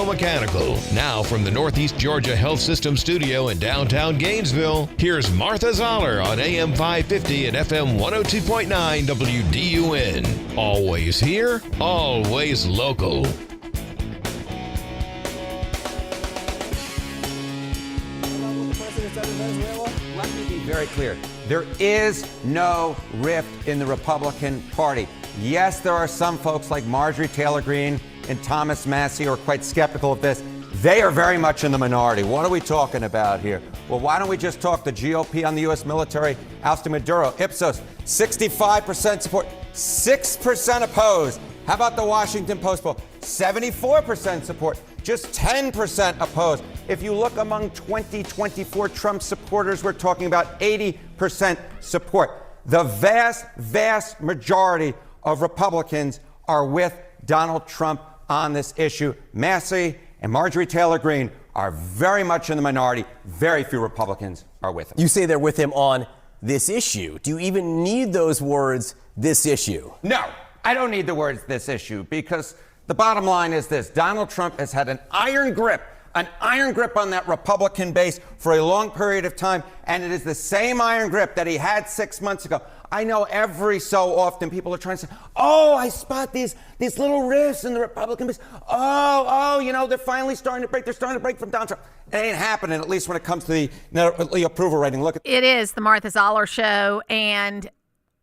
Mechanical. Now from the Northeast Georgia Health System studio in downtown Gainesville, here's Martha Zoller on AM 550 and FM 102.9 WDUN. Always here, always local. Let me be very clear. There is no rift in the Republican Party. Yes, there are some folks like Marjorie Taylor Greene and Thomas Massie who are quite skeptical of this. They are very much in the minority. What are we talking about here? Well, why don't we just talk the GOP on the U.S. military ousting Maduro? Ipsos, 65% support, 6% opposed. How about the Washington Post poll? 74% support, just 10% opposed. If you look among 2024 Trump supporters, we're talking about 80% support. The vast, vast majority of Republicans are with Donald Trump on this issue. Massie and Marjorie Taylor Greene are very much in the minority. Very few Republicans are with him. You say they're with him on this issue. Do you even need those words, this issue? No, I don't need the words, this issue, because the bottom line is this. Donald Trump has had an iron grip on that Republican base for a long period of time, and it is the same iron grip that he had 6 months ago. I know every so often people are trying to say, oh, I spot these little rifts in the Republican base. They're finally starting to break. They're starting to break from Donald Trump. It ain't happening, at least when it comes to the approval rating. Look at it. Is the Martha Zoller Show, and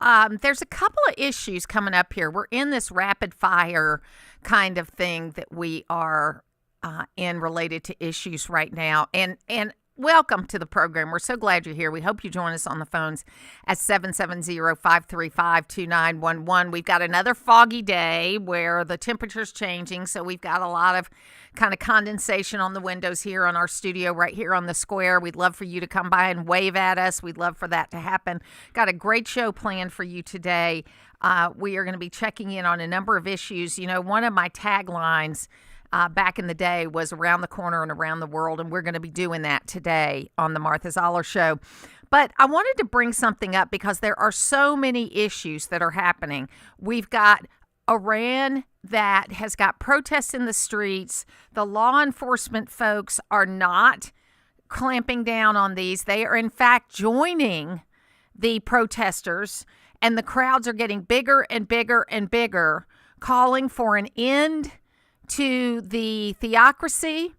there's a couple of issues coming up here. We're in this rapid fire kind of thing that we are in related to issues right now. And welcome to the program. We're so glad you're here. We hope you join us on the phones at 770-535-2911. We've got another foggy day where the temperature's changing, so we've got a lot of kind of condensation on the windows here on our studio right here on the square. We'd love for you to come by and wave at us. We'd love for that to happen. Got a great show planned for you today. We are going to be checking in on a number of issues. You know, one of my taglines back in the day was around the corner and around the world, and we're going to be doing that today on the Martha Zoller Show. But I wanted to bring something up because there are so many issues that are happening. We've got Iran that has got protests in the streets. The law enforcement folks are not clamping down on these. They are, in fact, joining the protesters, and the crowds are getting bigger and bigger and bigger, calling for an end to the theocracy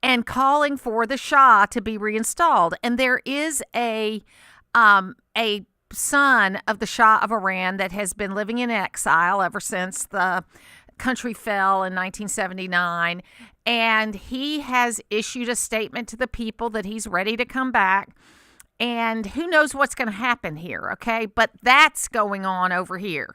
and calling for the Shah to be reinstalled. And there is a son of the Shah of Iran that has been living in exile ever since the country fell in 1979. And he has issued a statement to the people that he's ready to come back. And who knows what's going to happen here, okay? But that's going on over here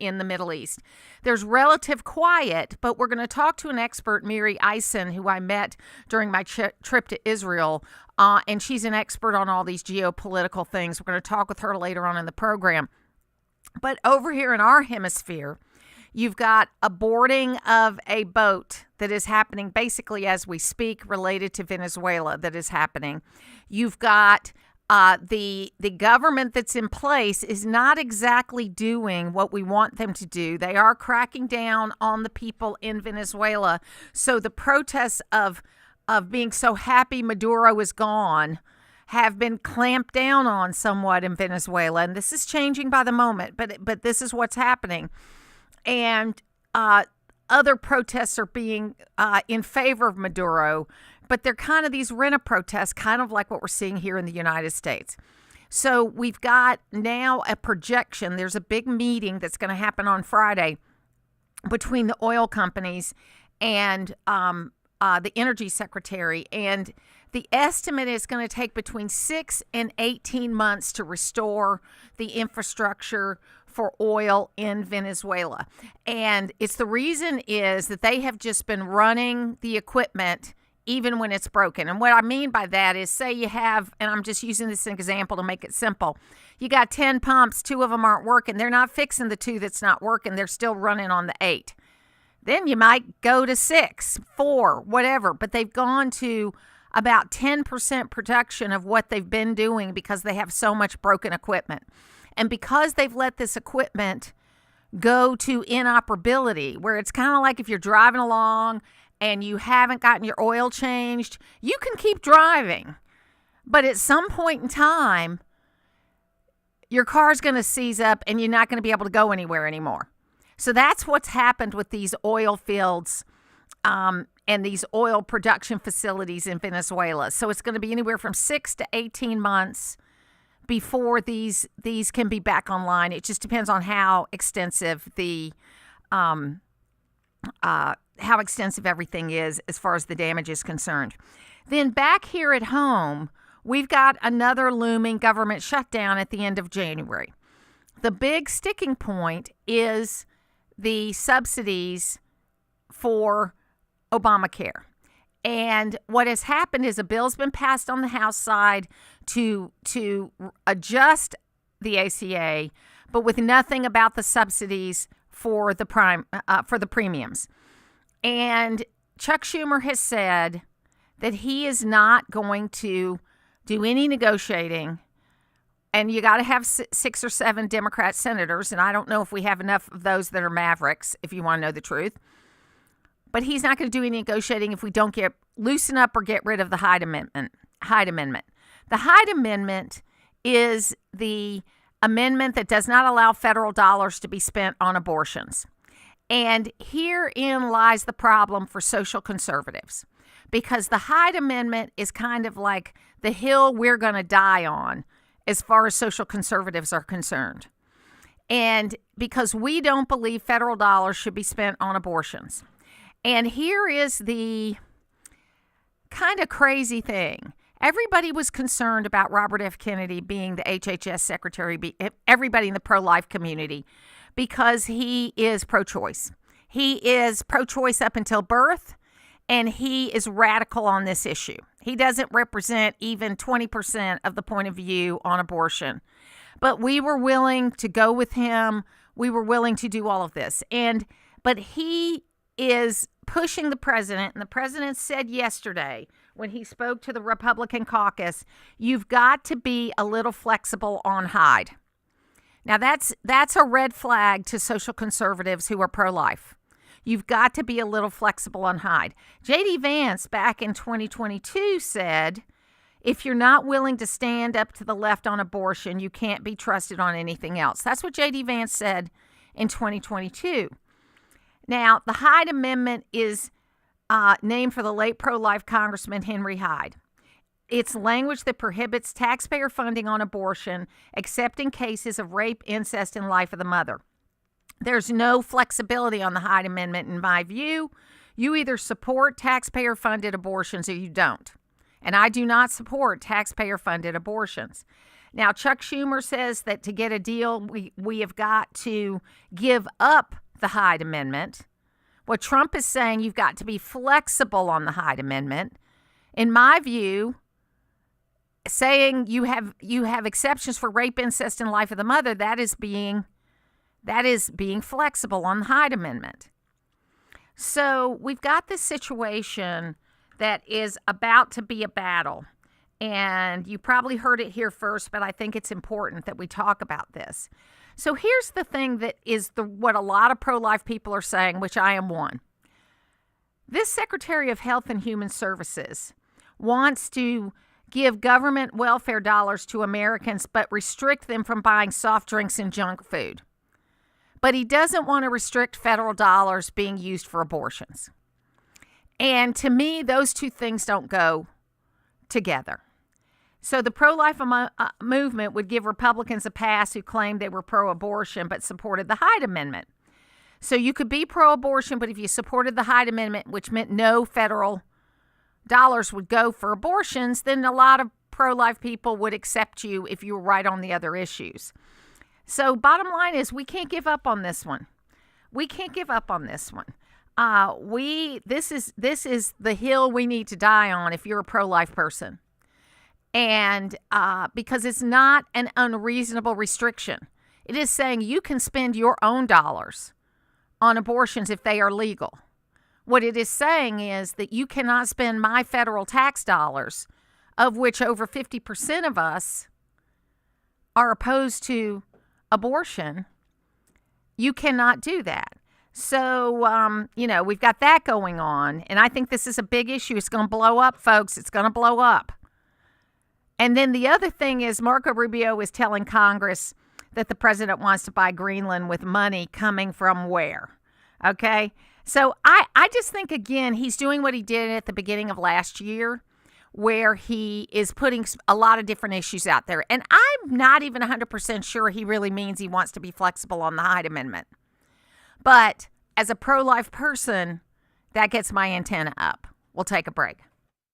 in the Middle East. There's relative quiet, but we're going to talk to an expert, Miri Eisen, who I met during my trip to Israel, and she's an expert on all these geopolitical things. We're going to talk with her later on in the program. But over here in our hemisphere, you've got a boarding of a boat that is happening basically as we speak related to Venezuela that is happening. You've got the government that's in place is not exactly doing what we want them to do. They are cracking down on the people in Venezuela. So the protests of being so happy Maduro is gone have been clamped down on somewhat in Venezuela. And this is changing by the moment, but this is what's happening. And other protests are being in favor of Maduro, but they're kind of these rent-a-protests, kind of like what we're seeing here in the United States. So we've got now a projection. There's a big meeting that's going to happen on Friday between the oil companies and the energy secretary. And the estimate is going to take between 6 and 18 months to restore the infrastructure for oil in Venezuela. And it's the reason is that they have just been running the equipment even when it's broken. And what I mean by that is, say you have, and I'm just using this example to make it simple, you got 10 pumps, 2 of them aren't working. They're not fixing the 2 that's not working. They're still running on the 8. Then you might go to 6, 4, whatever, but they've gone to about 10% production of what they've been doing because they have so much broken equipment. And because they've let this equipment go to inoperability, where it's kind of like if you're driving along and you haven't gotten your oil changed, you can keep driving. But at some point in time, your car's going to seize up and you're not going to be able to go anywhere anymore. So that's what's happened with these oil fields and these oil production facilities in Venezuela. So it's going to be anywhere from 6 to 18 months before these can be back online. It just depends on how extensive everything is as far as the damage is concerned. Then back here at home, we've got another looming government shutdown at the end of January. The big sticking point is the subsidies for Obamacare. And what has happened is a bill's been passed on the House side to adjust the ACA, but with nothing about the subsidies for the premiums. And Chuck Schumer has said that he is not going to do any negotiating. And you got to have 6 or 7 Democrat senators, and I don't know if we have enough of those that are mavericks, if you want to know the truth. But he's not going to do any negotiating if we don't loosen up or get rid of the Hyde Amendment. The Hyde Amendment is the amendment that does not allow federal dollars to be spent on abortions. And herein lies the problem for social conservatives, because the Hyde Amendment is kind of like the hill we're going to die on as far as social conservatives are concerned. And because we don't believe federal dollars should be spent on abortions. And here is the kind of crazy thing. Everybody was concerned about Robert F. Kennedy being the HHS secretary, everybody in the pro-life community, because he is pro-choice. He is pro-choice up until birth, and he is radical on this issue. He doesn't represent even 20% of the point of view on abortion. But we were willing to go with him. We were willing to do all of this. But he is pushing the president, and the president said yesterday when he spoke to the Republican caucus, you've got to be a little flexible on Hyde. Now, that's a red flag to social conservatives who are pro-life. You've got to be a little flexible on Hyde. J.D. Vance back in 2022 said, if you're not willing to stand up to the left on abortion, you can't be trusted on anything else. That's what J.D. Vance said in 2022. Now, the Hyde Amendment is named for the late pro-life Congressman Henry Hyde. It's language that prohibits taxpayer funding on abortion, except in cases of rape, incest, and life of the mother. There's no flexibility on the Hyde Amendment, in my view. You either support taxpayer-funded abortions or you don't. And I do not support taxpayer-funded abortions. Now, Chuck Schumer says that to get a deal, we have got to give up the Hyde Amendment. What Trump is saying, you've got to be flexible on the Hyde Amendment. In my view, saying you have exceptions for rape, incest, and life of the mother, that is being flexible on the Hyde Amendment. So we've got this situation that is about to be a battle. And you probably heard it here first, but I think it's important that we talk about this. So here's the thing that is what a lot of pro-life people are saying, which I am one. This Secretary of Health and Human Services wants to give government welfare dollars to Americans, but restrict them from buying soft drinks and junk food. But he doesn't want to restrict federal dollars being used for abortions. And to me, those two things don't go together. So the pro-life movement would give Republicans a pass who claimed they were pro-abortion but supported the Hyde Amendment. So you could be pro-abortion, but if you supported the Hyde Amendment, which meant no federal dollars would go for abortions, then a lot of pro-life people would accept you if you were right on the other issues. So bottom line is we can't give up on this one. We can't give up on this one. This is the hill we need to die on if you're a pro-life person. And because it's not an unreasonable restriction. It is saying you can spend your own dollars on abortions if they are legal. What it is saying is that you cannot spend my federal tax dollars, of which over 50% of us are opposed to abortion. You cannot do that. So, we've got that going on. And I think this is a big issue. It's going to blow up, folks. It's going to blow up. And then the other thing is Marco Rubio is telling Congress that the president wants to buy Greenland with money coming from where? Okay? So I just think, again, he's doing what he did at the beginning of last year, where he is putting a lot of different issues out there. And I'm not even 100% sure he really means he wants to be flexible on the Hyde Amendment. But as a pro-life person, that gets my antenna up. We'll take a break.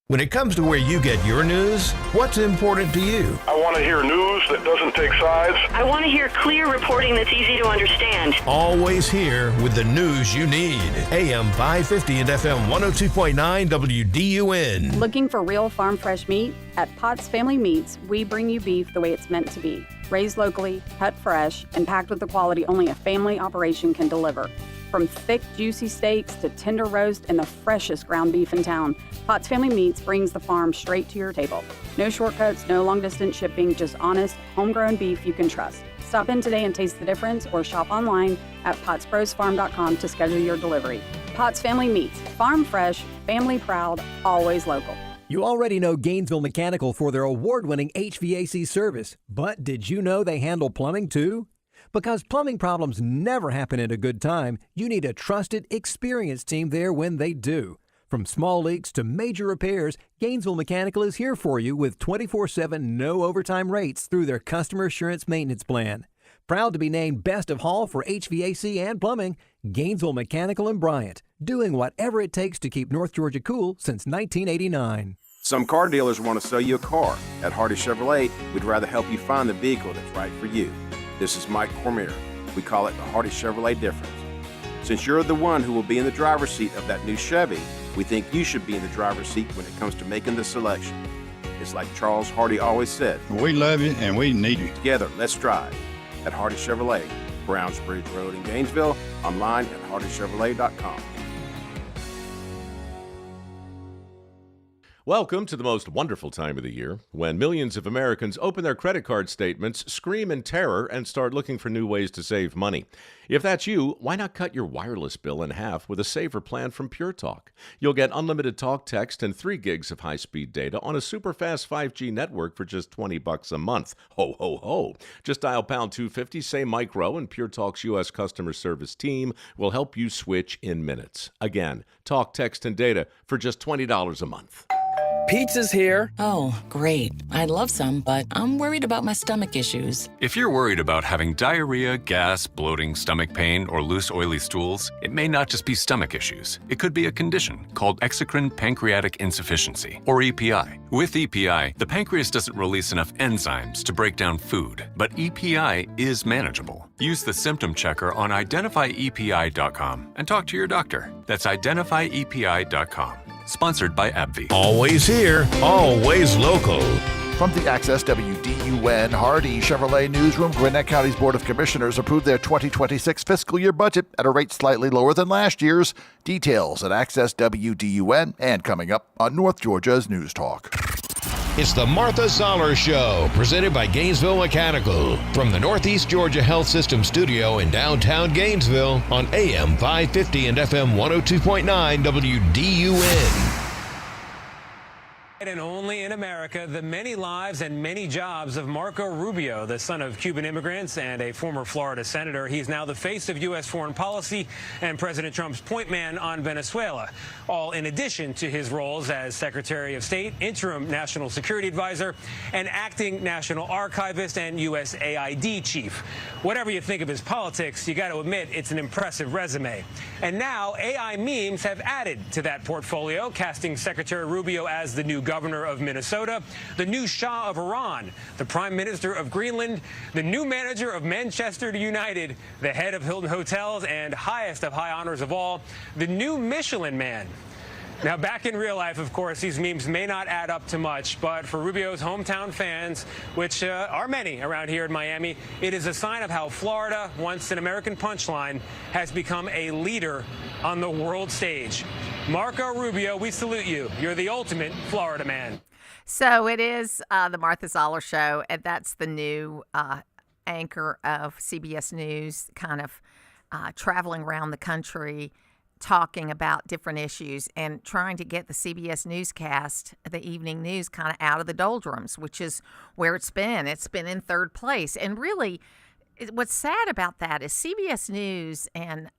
When it comes to where you get your news, what's important to you? I want to hear news that doesn't take sides. I want to hear clear reporting that's easy to understand. Always here with the news you need. AM 550 and FM 102.9 WDUN. Looking for real farm fresh meat? At Potts Family Meats, we bring you beef the way it's meant to be. Raised locally, cut fresh, and packed with the quality only a family operation can deliver. From thick, juicy steaks to tender roast and the freshest ground beef in town, Potts Family Meats brings the farm straight to your table. No shortcuts, no long-distance shipping, just honest, homegrown beef you can trust. Stop in today and taste the difference or shop online at pottsbrosfarm.com to schedule your delivery. Potts Family Meats, farm fresh, family proud, always local. You already know Gainesville Mechanical for their award-winning HVAC service, but did you know they handle plumbing too? Because plumbing problems never happen at a good time, you need a trusted, experienced team there when they do. From small leaks to major repairs, Gainesville Mechanical is here for you with 24/7 no overtime rates through their customer assurance maintenance plan. Proud to be named Best of Hall for HVAC and plumbing, Gainesville Mechanical and Bryant, doing whatever it takes to keep North Georgia cool since 1989. Some car dealers want to sell you a car. At Hardy Chevrolet, we'd rather help you find the vehicle that's right for you. This is Mike Cormier. We call it the Hardy Chevrolet difference. Since you're the one who will be in the driver's seat of that new Chevy, we think you should be in the driver's seat when it comes to making the selection. It's like Charles Hardy always said, we love you and we need you. Together, let's drive. At Hardy Chevrolet, Browns Bridge Road in Gainesville, online at hardychevrolet.com. Welcome to the most wonderful time of the year, when millions of Americans open their credit card statements, scream in terror, and start looking for new ways to save money. If that's you, why not cut your wireless bill in half with a saver plan from Pure Talk? You'll get unlimited talk, text, and 3 gigs of high-speed data on a super-fast 5G network for just $20 a month. Ho, ho, ho. Just dial pound 250, say micro, and Pure Talk's U.S. customer service team will help you switch in minutes. Again, talk, text, and data for just $20 a month. Pizza's here. Oh, great. I'd love some, but I'm worried about my stomach issues. If you're worried about having diarrhea, gas, bloating, stomach pain, or loose, oily stools, it may not just be stomach issues. It could be a condition called exocrine pancreatic insufficiency, or EPI. With EPI, the pancreas doesn't release enough enzymes to break down food, but EPI is manageable. Use the symptom checker on identifyepi.com and talk to your doctor. That's identifyepi.com. Sponsored by AbbVie. Always here, always local. From the Access WDUN Hardy Chevrolet Newsroom, Gwinnett County's Board of Commissioners approved their 2026 fiscal year budget at a rate slightly lower than last year's. Details at Access WDUN and coming up on North Georgia's News Talk. It's the Martha Zoller Show, presented by Gainesville Mechanical, from the Northeast Georgia Health System studio in downtown Gainesville on AM 550 and FM 102.9 WDUN. And only in America, the many lives and many jobs of Marco Rubio, the son of Cuban immigrants and a former Florida senator. He's now the face of U.S. foreign policy and President Trump's point man on Venezuela, all in addition to his roles as Secretary of State, interim National Security Advisor, and acting National Archivist and USAID chief. Whatever you think of his politics, you got to admit it's an impressive resume. And now AI memes have added to that portfolio, casting Secretary Rubio as the new governor of Minnesota, the new Shah of Iran, the Prime Minister of Greenland, the new manager of Manchester United, the head of Hilton Hotels, and highest of high honors of all, the new Michelin Man. Now, back in real life, of course, these memes may not add up to much, but for Rubio's hometown fans, which are many around here in Miami, it is a sign of how Florida, once an American punchline, has become a leader on the world stage. Marco Rubio, we salute you. You're the ultimate Florida man. So it is the Martha Zoller Show, and that's the new anchor of CBS News, kind of traveling around the country talking about different issues and trying to get the CBS newscast, the evening news, kind of out of the doldrums, which is where it's been. It's been in third place. And really, what's sad about that is CBS News and,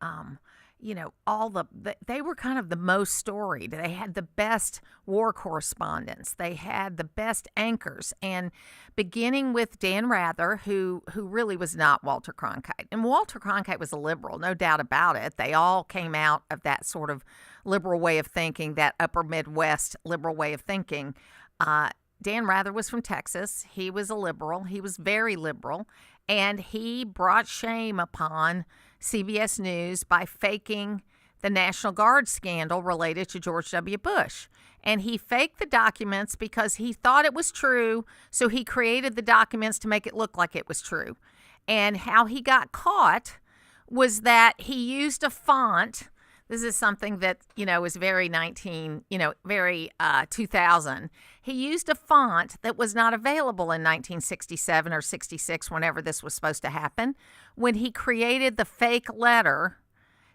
they were kind of the most storied. They had the best war correspondents. They had the best anchors. And beginning with Dan Rather, who really was not Walter Cronkite. And Walter Cronkite was a liberal, no doubt about it. They all came out of that sort of liberal way of thinking, that upper Midwest liberal way of thinking. Dan Rather was from Texas. He was a liberal. He was very liberal. And he brought shame upon CBS News by faking the National Guard scandal related to George W. Bush. And he faked the documents because he thought it was true, so he created the documents to make it look like it was true. And how he got caught was that he used a font. This is something that, is very 2000. He used a font that was not available in 1967 or 66, whenever this was supposed to happen, when he created the fake letter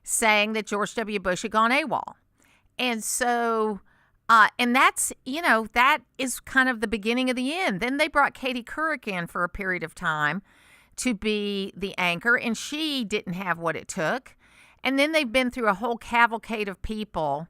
saying that George W. Bush had gone AWOL. And so, and that's, that is kind of the beginning of the end. Then they brought Katie Couric in for a period of time to be the anchor, and she didn't have what it took. And then they've been through a whole cavalcade of people,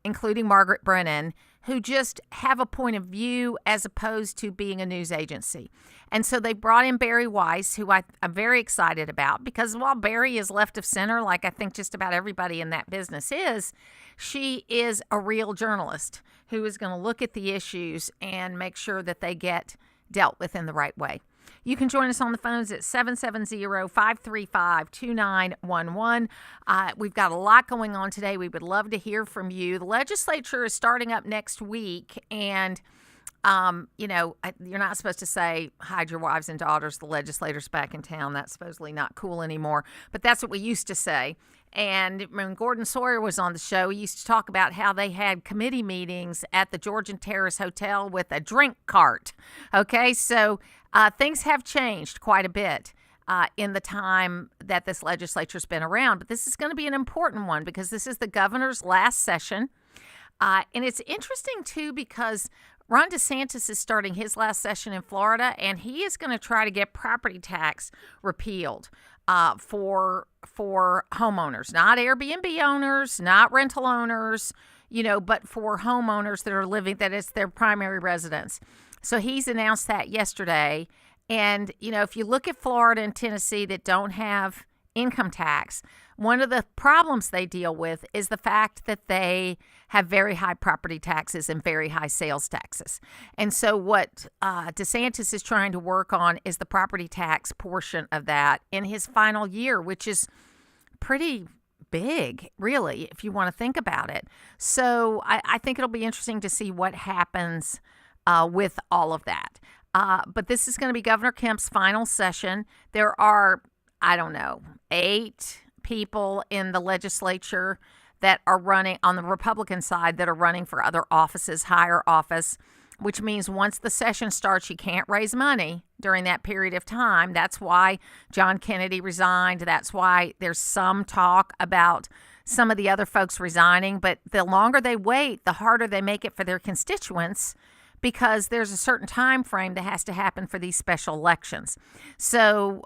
including Margaret Brennan, who just have a point of view as opposed to being a news agency. And so they brought in Barry Weiss, who I'm very excited about, because while Barry is left of center, like I think just about everybody in that business is, she is a real journalist who is going to look at the issues and make sure that they get dealt with in the right way. You can join us on the phones at 770-535-2911. We've got a lot going on today. We would love to hear from you. The legislature is starting up next week, and you're not supposed to say, hide your wives and daughters, the legislator's back in town. That's supposedly not cool anymore, but that's what we used to say. And when Gordon Sawyer was on the show, he used to talk about how they had committee meetings at the Georgian Terrace Hotel with a drink cart. Okay, so things have changed quite a bit in the time that this legislature's been around. But this is going to be an important one because this is the governor's last session. And it's interesting, too, because Ron DeSantis is starting his last session in Florida, and he is going to try to get property tax repealed for homeowners, not Airbnb owners, not rental owners, but for homeowners that are living, that it's their primary residence. So he's announced that yesterday. And, if you look at Florida and Tennessee that don't have income tax, one of the problems they deal with is the fact that they have very high property taxes and very high sales taxes. And so what DeSantis is trying to work on is the property tax portion of that in his final year, which is pretty big, really, if you want to think about it. So I think it'll be interesting to see what happens with all of that. But this is going to be Governor Kemp's final session. There are, 8 people in the legislature that are running on the Republican side that are running for other offices, higher office, which means once the session starts, you can't raise money during that period of time. That's why John Kennedy resigned. That's why there's some talk about some of the other folks resigning. But the longer they wait, the harder they make it for their constituents, because there's a certain time frame that has to happen for these special elections. So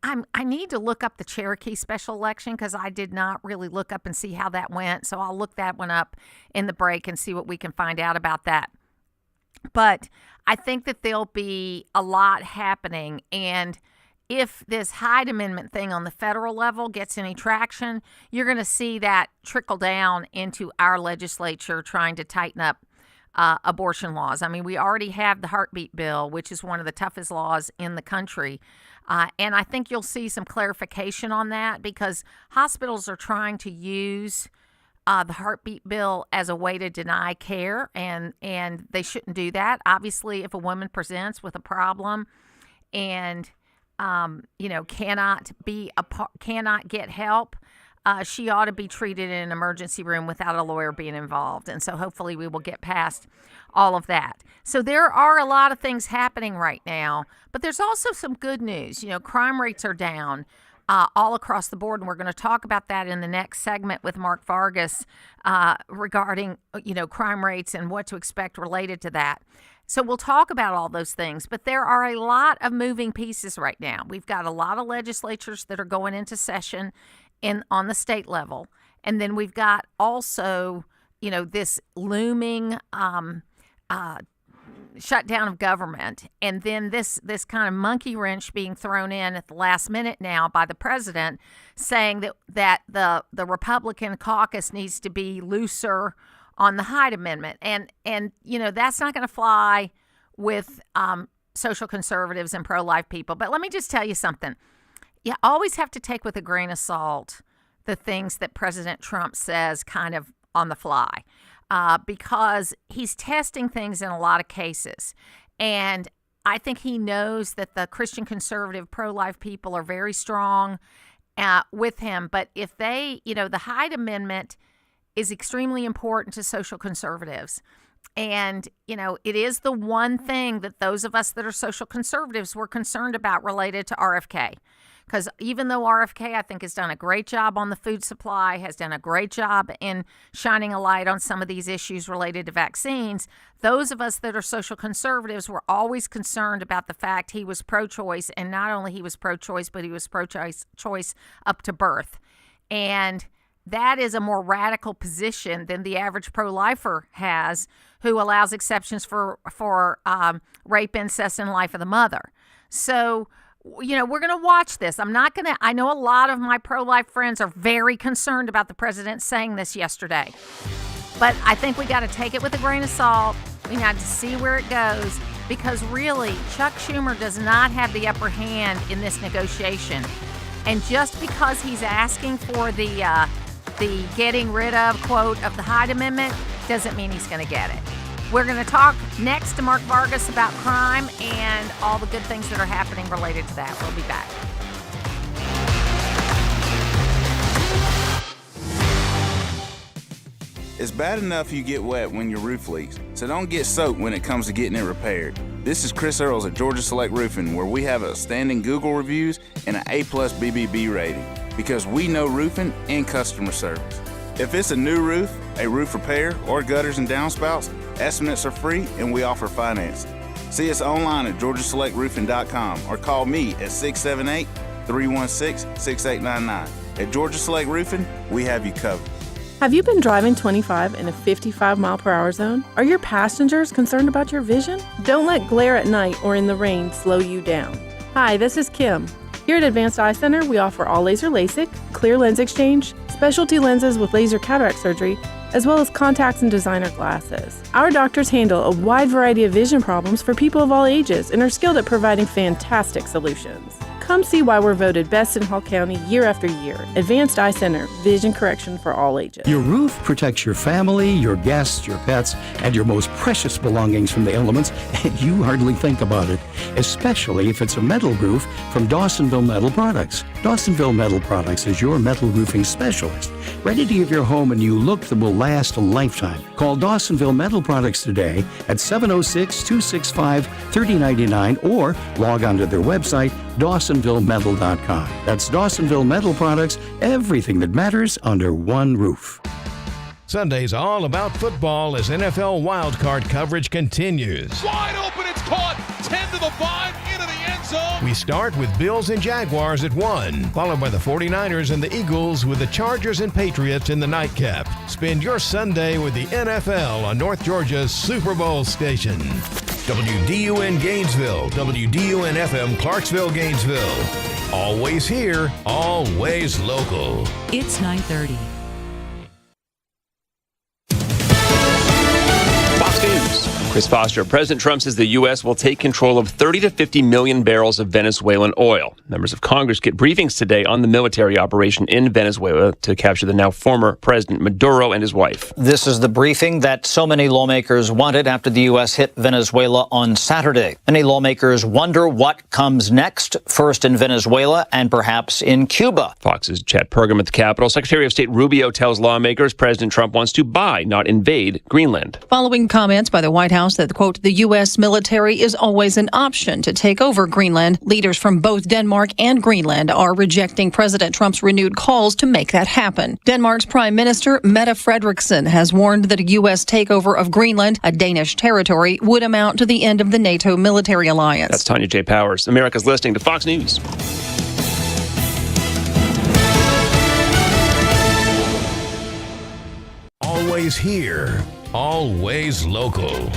I need to look up the Cherokee special election because I did not really look up and see how that went. So I'll look that one up in the break and see what we can find out about that. But I think that there'll be a lot happening. And if this Hyde Amendment thing on the federal level gets any traction, you're going to see that trickle down into our legislature trying to tighten up abortion laws. I mean, we already have the heartbeat bill, which is one of the toughest laws in the country. And I think you'll see some clarification on that because hospitals are trying to use the heartbeat bill as a way to deny care, and they shouldn't do that. Obviously, if a woman presents with a problem and cannot get help, she ought to be treated in an emergency room without a lawyer being involved. And so hopefully we will get past all of that. So there are a lot of things happening right now, but there's also some good news. Crime rates are down. all across the board. And we're going to talk about that in the next segment with Mark Vargas regarding, crime rates and what to expect related to that. So we'll talk about all those things, but there are a lot of moving pieces right now. We've got a lot of legislatures that are going into session on the state level. And then we've got also, this looming shutdown of government, and then this kind of monkey wrench being thrown in at the last minute now by the president, saying that the Republican caucus needs to be looser on the Hyde Amendment, and that's not going to fly with social conservatives and pro-life people. But let me just tell you something: you always have to take with a grain of salt the things that President Trump says, kind of on the fly. Because he's testing things in a lot of cases. And I think he knows that the Christian conservative pro-life people are very strong with him. But if the Hyde Amendment is extremely important to social conservatives. And, it is the one thing that those of us that are social conservatives were concerned about related to RFK. Because even though RFK, I think, has done a great job on the food supply, has done a great job in shining a light on some of these issues related to vaccines, those of us that are social conservatives were always concerned about the fact he was pro-choice, and not only he was pro-choice, but he was pro-choice up to birth. And that is a more radical position than the average pro-lifer has, who allows exceptions for rape, incest, and life of the mother. So, we're going to watch this. I know a lot of my pro-life friends are very concerned about the president saying this yesterday. But I think we got to take it with a grain of salt. We got to see where it goes, because really, Chuck Schumer does not have the upper hand in this negotiation. And just because he's asking for the getting rid of, quote, of the Hyde Amendment, doesn't mean he's going to get it. We're going to talk next to Mark Vargas about crime and all the good things that are happening related to that. We'll be back. It's bad enough you get wet when your roof leaks, so don't get soaked when it comes to getting it repaired. This is Chris Earls at Georgia Select Roofing, where we have outstanding Google reviews and an A+ BBB rating, because we know roofing and customer service. If it's a new roof, a roof repair, or gutters and downspouts, estimates are free and we offer financing. See us online at georgiaselectroofing.com or call me at 678-316-6899. At Georgia Select Roofing, we have you covered. Have you been driving 25 in a 55-mile-per-hour zone? Are your passengers concerned about your vision? Don't let glare at night or in the rain slow you down. Hi, this is Kim. Here at Advanced Eye Center, we offer all laser LASIK, clear lens exchange, specialty lenses with laser cataract surgery, as well as contacts and designer glasses. Our doctors handle a wide variety of vision problems for people of all ages and are skilled at providing fantastic solutions. Come see why we're voted best in Hall County year after year. Advanced Eye Center, vision correction for all ages. Your roof protects your family, your guests, your pets, and your most precious belongings from the elements, and you hardly think about it, especially if it's a metal roof from Dawsonville Metal Products. Dawsonville Metal Products is your metal roofing specialist, ready to give your home a new look that will last a lifetime. Call Dawsonville Metal Products today at 706-265-3099 or log on to their website, DawsonvilleMetal.com. That's Dawsonville Metal Products, everything that matters under one roof. Sunday's all about football as NFL wildcard coverage continues. Wide open, it's caught. 10 to the 5, into the end zone. We start with Bills and Jaguars at 1, followed by the 49ers and the Eagles with the Chargers and Patriots in the nightcap. Spend your Sunday with the NFL on North Georgia's Super Bowl station. WDUN Gainesville, WDUN FM Clarksville, Gainesville. Always here, always local. It's 9:30. Fox News. Chris Foster. President Trump says the U.S. will take control of 30 to 50 million barrels of Venezuelan oil. Members of Congress get briefings today on the military operation in Venezuela to capture the now former President Maduro and his wife. This is the briefing that so many lawmakers wanted after the U.S. hit Venezuela on Saturday. Many lawmakers wonder what comes next, first in Venezuela and perhaps in Cuba. Fox's Chad Pergam at the Capitol. Secretary of State Rubio tells lawmakers President Trump wants to buy, not invade, Greenland. Following comments by the White House House that, quote, the U.S. military is always an option to take over Greenland. Leaders from both Denmark and Greenland are rejecting President Trump's renewed calls to make that happen. Denmark's Prime Minister, Mette Frederiksen, has warned that a U.S. takeover of Greenland, a Danish territory, would amount to the end of the NATO military alliance. That's Tanya J. Powers. America's listening to Fox News. Always here, always local.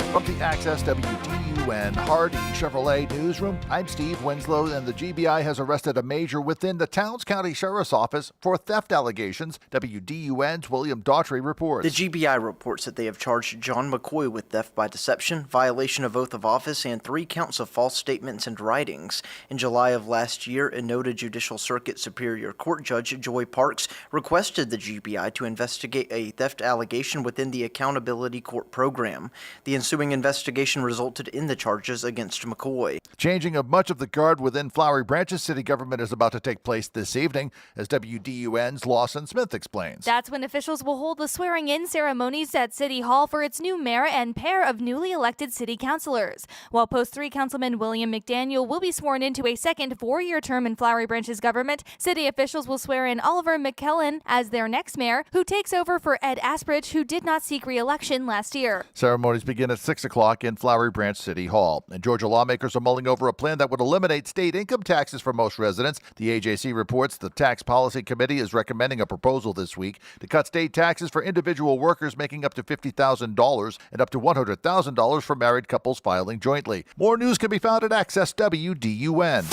From the Access WDUN Hardy Chevrolet Newsroom, I'm Steve Winslow, and the GBI has arrested a major within the Towns County Sheriff's Office for theft allegations. WDUN's William Daughtry reports. The GBI reports that they have charged John McCoy with theft by deception, violation of oath of office, and 3 counts of false statements and writings. In July of last year, a noted Judicial Circuit Superior Court Judge, Joy Parks, requested the GBI to investigate a theft allegation within the Accountability Court program. The ensuing investigation resulted in the charges against McCoy. Changing of much of the guard within Flowery Branch's city government is about to take place this evening, as WDUN's Lawson Smith explains. That's when officials will hold the swearing-in ceremonies at City Hall for its new mayor and pair of newly elected city councilors. While Post 3 Councilman William McDaniel will be sworn into a second 4-year term in Flowery Branch's government, city officials will swear in Oliver McKellen as their next mayor, who takes over for Ed Asprich, who did not seek re-election last year. Ceremonies begin at 6 o'clock in Flowery Branch City Hall. And Georgia lawmakers are mulling over a plan that would eliminate state income taxes for most residents. The AJC reports the Tax Policy Committee is recommending a proposal this week to cut state taxes for individual workers making up to $50,000 and up to $100,000 for married couples filing jointly. More news can be found at Access WDUN.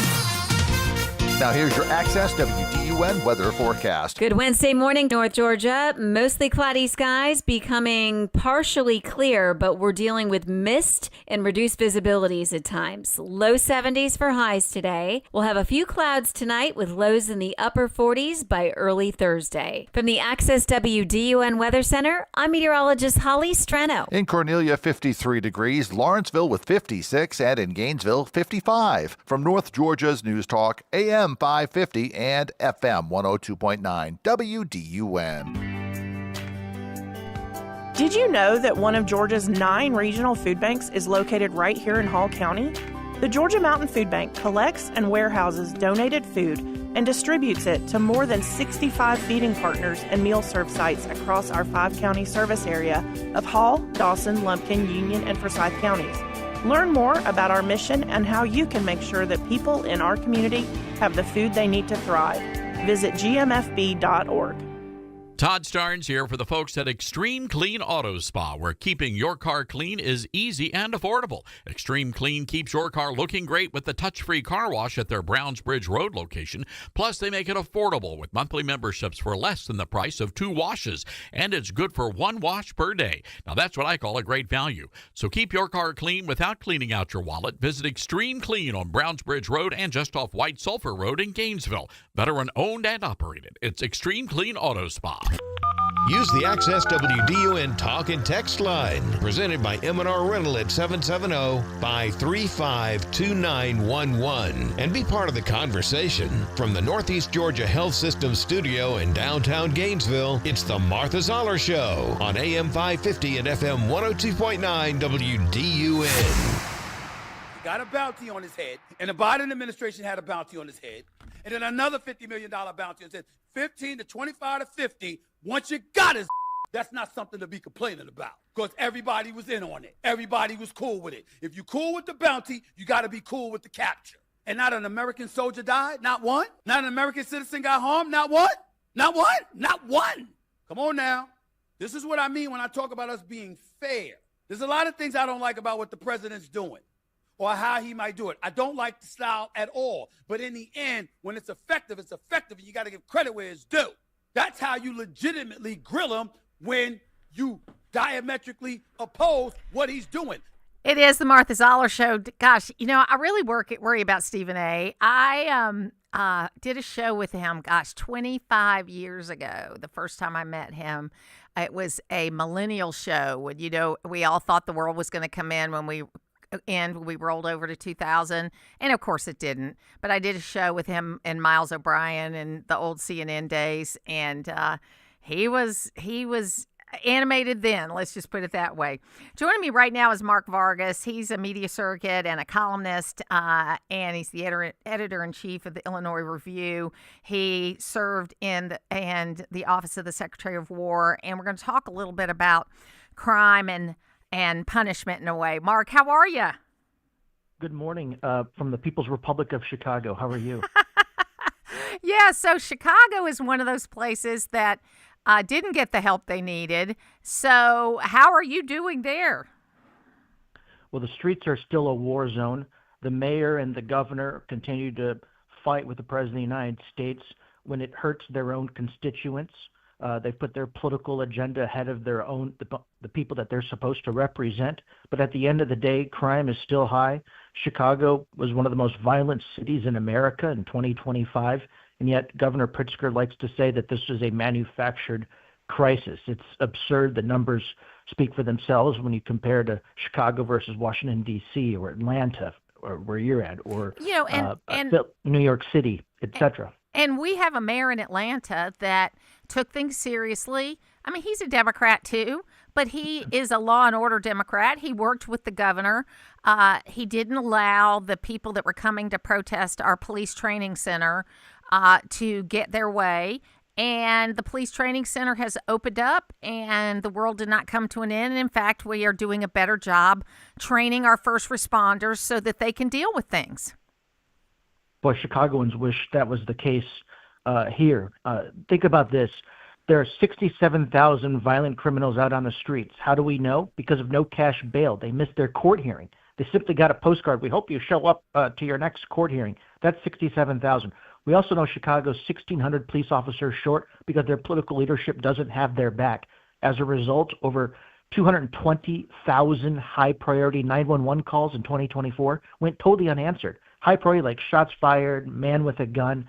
Now here's your Access WDUN weather forecast. Good Wednesday morning, North Georgia. Mostly cloudy skies, becoming partially clear, but we're dealing with mist and reduced visibilities at times. Low 70s for highs today. We'll have a few clouds tonight with lows in the upper 40s by early Thursday. From the Access WDUN Weather Center, I'm meteorologist Holly Strano. In Cornelia, 53 degrees. Lawrenceville with 56, and in Gainesville, 55. From North Georgia's News Talk, AM 550 and FM 102.9 WDUN. Did you know that one of Georgia's 9 regional food banks is located right here in Hall County? The Georgia Mountain Food Bank collects and warehouses donated food and distributes it to more than 65 feeding partners and meal serve sites across our 5-county service area of Hall, Dawson, Lumpkin, Union, and Forsyth counties. Learn more about our mission and how you can make sure that people in our community have the food they need to thrive. Visit gmfb.org. Todd Starnes here for the folks at Extreme Clean Auto Spa, where keeping your car clean is easy and affordable. Extreme Clean keeps your car looking great with the touch-free car wash at their Brownsbridge Road location. Plus, they make it affordable with monthly memberships for less than the price of 2 washes, and it's good for 1 wash per day. Now, that's what I call a great value. So keep your car clean without cleaning out your wallet. Visit Extreme Clean on Brownsbridge Road and just off White Sulphur Road in Gainesville. Veteran owned and operated. It's Extreme Clean Auto Spa. Use the Access WDUN talk and text line, presented by M&R Rental at 770-535-2911, and be part of the conversation. From the Northeast Georgia Health System studio in downtown Gainesville, it's the Martha Zoller Show on AM 550 and FM 102.9 WDUN. He got a bounty on his head, and the Biden administration had a bounty on his head, and then another $50 million bounty on his head. 15 to 25 to 50. Once you got his, that's not something to be complaining about, because everybody was in on it. Everybody was cool with it. If you're cool with the bounty, you got to be cool with the capture. And not an American soldier died, not one. Not an American citizen got harmed, not one. Not one, not one. Come on now. This is what I mean when I talk about us being fair. There's a lot of things I don't like about what the president's doing, or how he might do it. I don't like the style at all. But in the end, when it's effective, and you got to give credit where it's due. That's how you legitimately grill him, when you diametrically oppose what he's doing. It is the Martha Zoller Show. Gosh, I really worry about Stephen A. I did a show with him, 25 years ago, the first time I met him. It was a millennial show when, we all thought the world was going to come in when we rolled over to 2000, and of course it didn't. But I did a show with him and Miles O'Brien in the old CNN days, and he was animated then. Let's just put it that way. Joining me right now is Mark Vargas. He's a media circuit and a columnist, and he's the editor-in-chief of the Illinois Review. He served in the office of the Secretary of War, and we're going to talk a little bit about crime and punishment in a way. Mark, how are you? Good morning from the People's Republic of Chicago. How are you? Yeah, so Chicago is one of those places that didn't get the help they needed. So how are you doing there? Well, the streets are still a war zone. The mayor and the governor continue to fight with the president of the United States when it hurts their own constituents. They put their political agenda ahead of their own, the people that they're supposed to represent. But at the end of the day, crime is still high. Chicago was one of the most violent cities in America in 2025, and yet Governor Pritzker likes to say that this is a manufactured crisis. It's absurd. The numbers speak for themselves when you compare to Chicago versus Washington, D.C., or Atlanta, or where you're at, or New York City, etc. And we have a mayor in Atlanta that took things seriously. I mean, he's a Democrat too, but he is a law and order Democrat. He worked with the governor. He didn't allow the people that were coming to protest our police training center to get their way. And the police training center has opened up, and the world did not come to an end. And in fact, we are doing a better job training our first responders so that they can deal with things. Boy, Chicagoans wish that was the case here. Think about this. There are 67,000 violent criminals out on the streets. How do we know? Because of no cash bail. They missed their court hearing. They simply got a postcard. We hope you show up to your next court hearing. That's 67,000. We also know Chicago's 1,600 police officers short because their political leadership doesn't have their back. As a result, over 220,000 high-priority 911 calls in 2024 went totally unanswered. High priority like shots fired, man with a gun,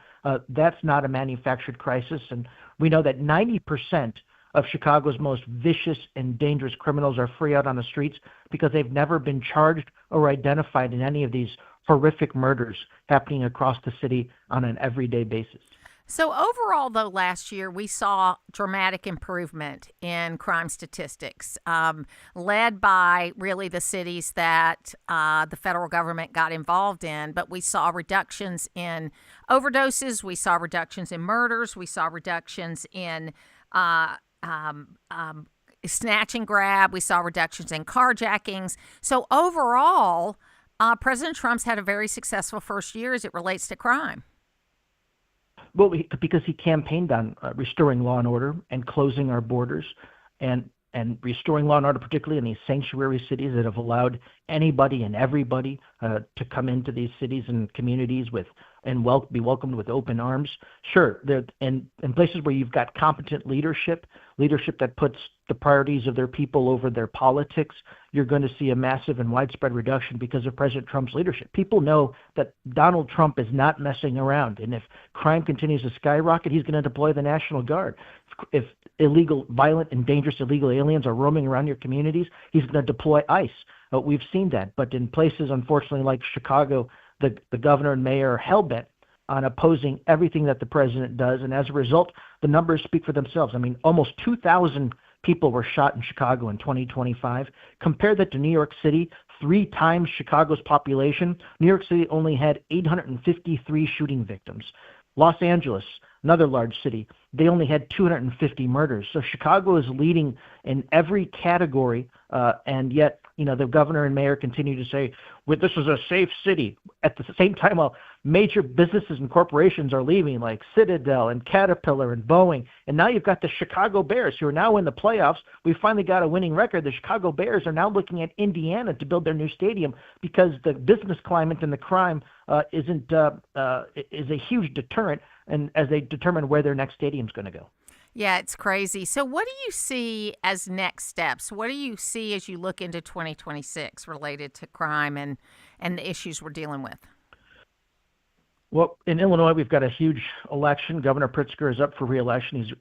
that's not a manufactured crisis. And we know that 90% of Chicago's most vicious and dangerous criminals are free out on the streets because they've never been charged or identified in any of these horrific murders happening across the city on an everyday basis. So overall, though, last year we saw dramatic improvement in crime statistics, led by really the cities that the federal government got involved in. But we saw reductions in overdoses. We saw reductions in murders. We saw reductions in snatch and grab. We saw reductions in carjackings. So overall, President Trump's had a very successful first year as it relates to crime. Well, because he campaigned on restoring law and order and closing our borders and restoring law and order, particularly in these sanctuary cities that have allowed anybody and everybody to come into these cities and communities and be welcomed with open arms. Sure, in places where you've got competent leadership that puts the priorities of their people over their politics, you're going to see a massive and widespread reduction because of President Trump's leadership. People know that Donald Trump is not messing around, and if crime continues to skyrocket, he's going to deploy the National Guard. If violent and dangerous illegal aliens are roaming around your communities, he's going to deploy ICE. We've seen that, but in places, unfortunately, like Chicago, the governor and mayor are hell-bent on opposing everything that the president does, and as a result, the numbers speak for themselves. I mean, almost 2,000 people were shot in Chicago in 2025. Compare that to New York City, 3 times Chicago's population. New York City only had 853 shooting victims. Los Angeles, another large city, they only had 250 murders. So Chicago is leading in every category, and yet, the governor and mayor continue to say, this is a safe city. At the same time, while major businesses and corporations are leaving, like Citadel and Caterpillar and Boeing, and now you've got the Chicago Bears, who are now in the playoffs. We finally got a winning record. The Chicago Bears are now looking at Indiana to build their new stadium because the business climate and the crime is a huge deterrent, and as they determine where their next stadium is going to go. Yeah, it's crazy. So what do you see as next steps? What do you see as you look into 2026 related to crime and the issues we're dealing with? Well, in Illinois, we've got a huge election. Governor Pritzker is up for re-election. He's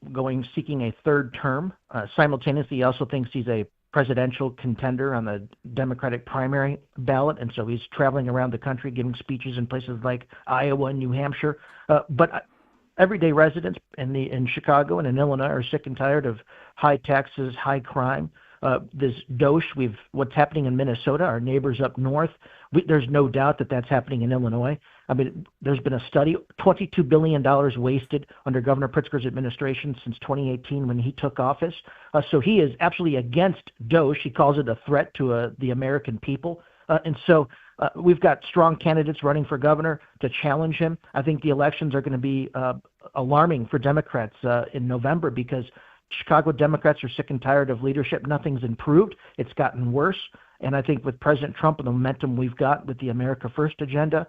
seeking a third term. Simultaneously, he also thinks he's a presidential contender on the Democratic primary ballot, and so he's traveling around the country giving speeches in places like Iowa and New Hampshire. But everyday residents in Chicago and in Illinois are sick and tired of high taxes, high crime. This DOSH, what's happening in Minnesota, our neighbors up north. There's no doubt that that's happening in Illinois. I mean, there's been a study, $22 billion wasted under Governor Pritzker's administration since 2018 when he took office. So he is absolutely against DOSH. He calls it a threat to the American people. And so we've got strong candidates running for governor to challenge him. I think the elections are going to be alarming for Democrats in November because Chicago Democrats are sick and tired of leadership. Nothing's improved. It's gotten worse. And I think with President Trump and the momentum we've got with the America First agenda,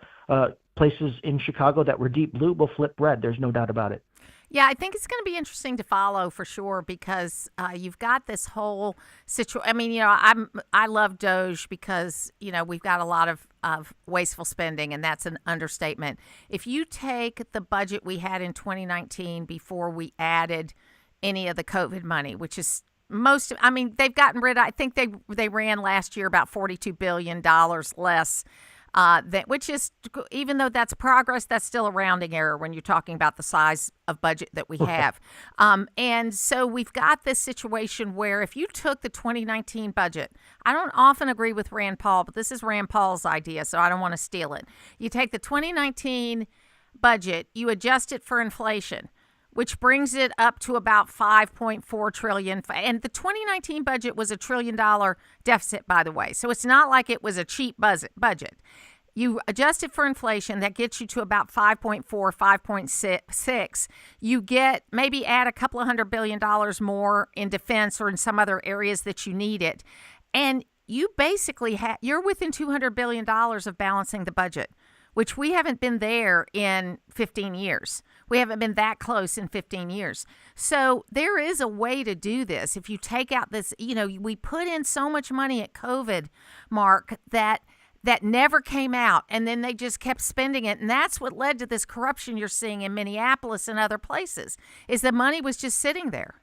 places in Chicago that were deep blue will flip red. There's no doubt about it. Yeah, I think it's going to be interesting to follow for sure because you've got this whole situation. I mean, I love DOGE because, we've got a lot of wasteful spending, and that's an understatement. If you take the budget we had in 2019 before we added any of the COVID money, which is they've gotten rid of, I think they ran last year about $42 billion less. Which is, even though that's progress, that's still a rounding error when you're talking about the size of budget that we have. And so we've got this situation where if you took the 2019 budget, I don't often agree with Rand Paul, but this is Rand Paul's idea, so I don't want to steal it. You take the 2019 budget, you adjust it for inflation, which brings it up to about $5.4 trillion. And the 2019 budget was $1 trillion deficit, by the way. So it's not like it was a cheap budget. You adjust it for inflation, that gets you to about 5.4, 5.6. You get maybe add a couple of $100 billion more in defense or in some other areas that you need it. And you basically you're within $200 billion of balancing the budget, which we haven't been there in 15 years. We haven't been that close in 15 years. So there is a way to do this. If you take out this, we put in so much money at COVID, Mark, that never came out, and then they just kept spending it. And that's what led to this corruption you're seeing in Minneapolis and other places, is the money was just sitting there.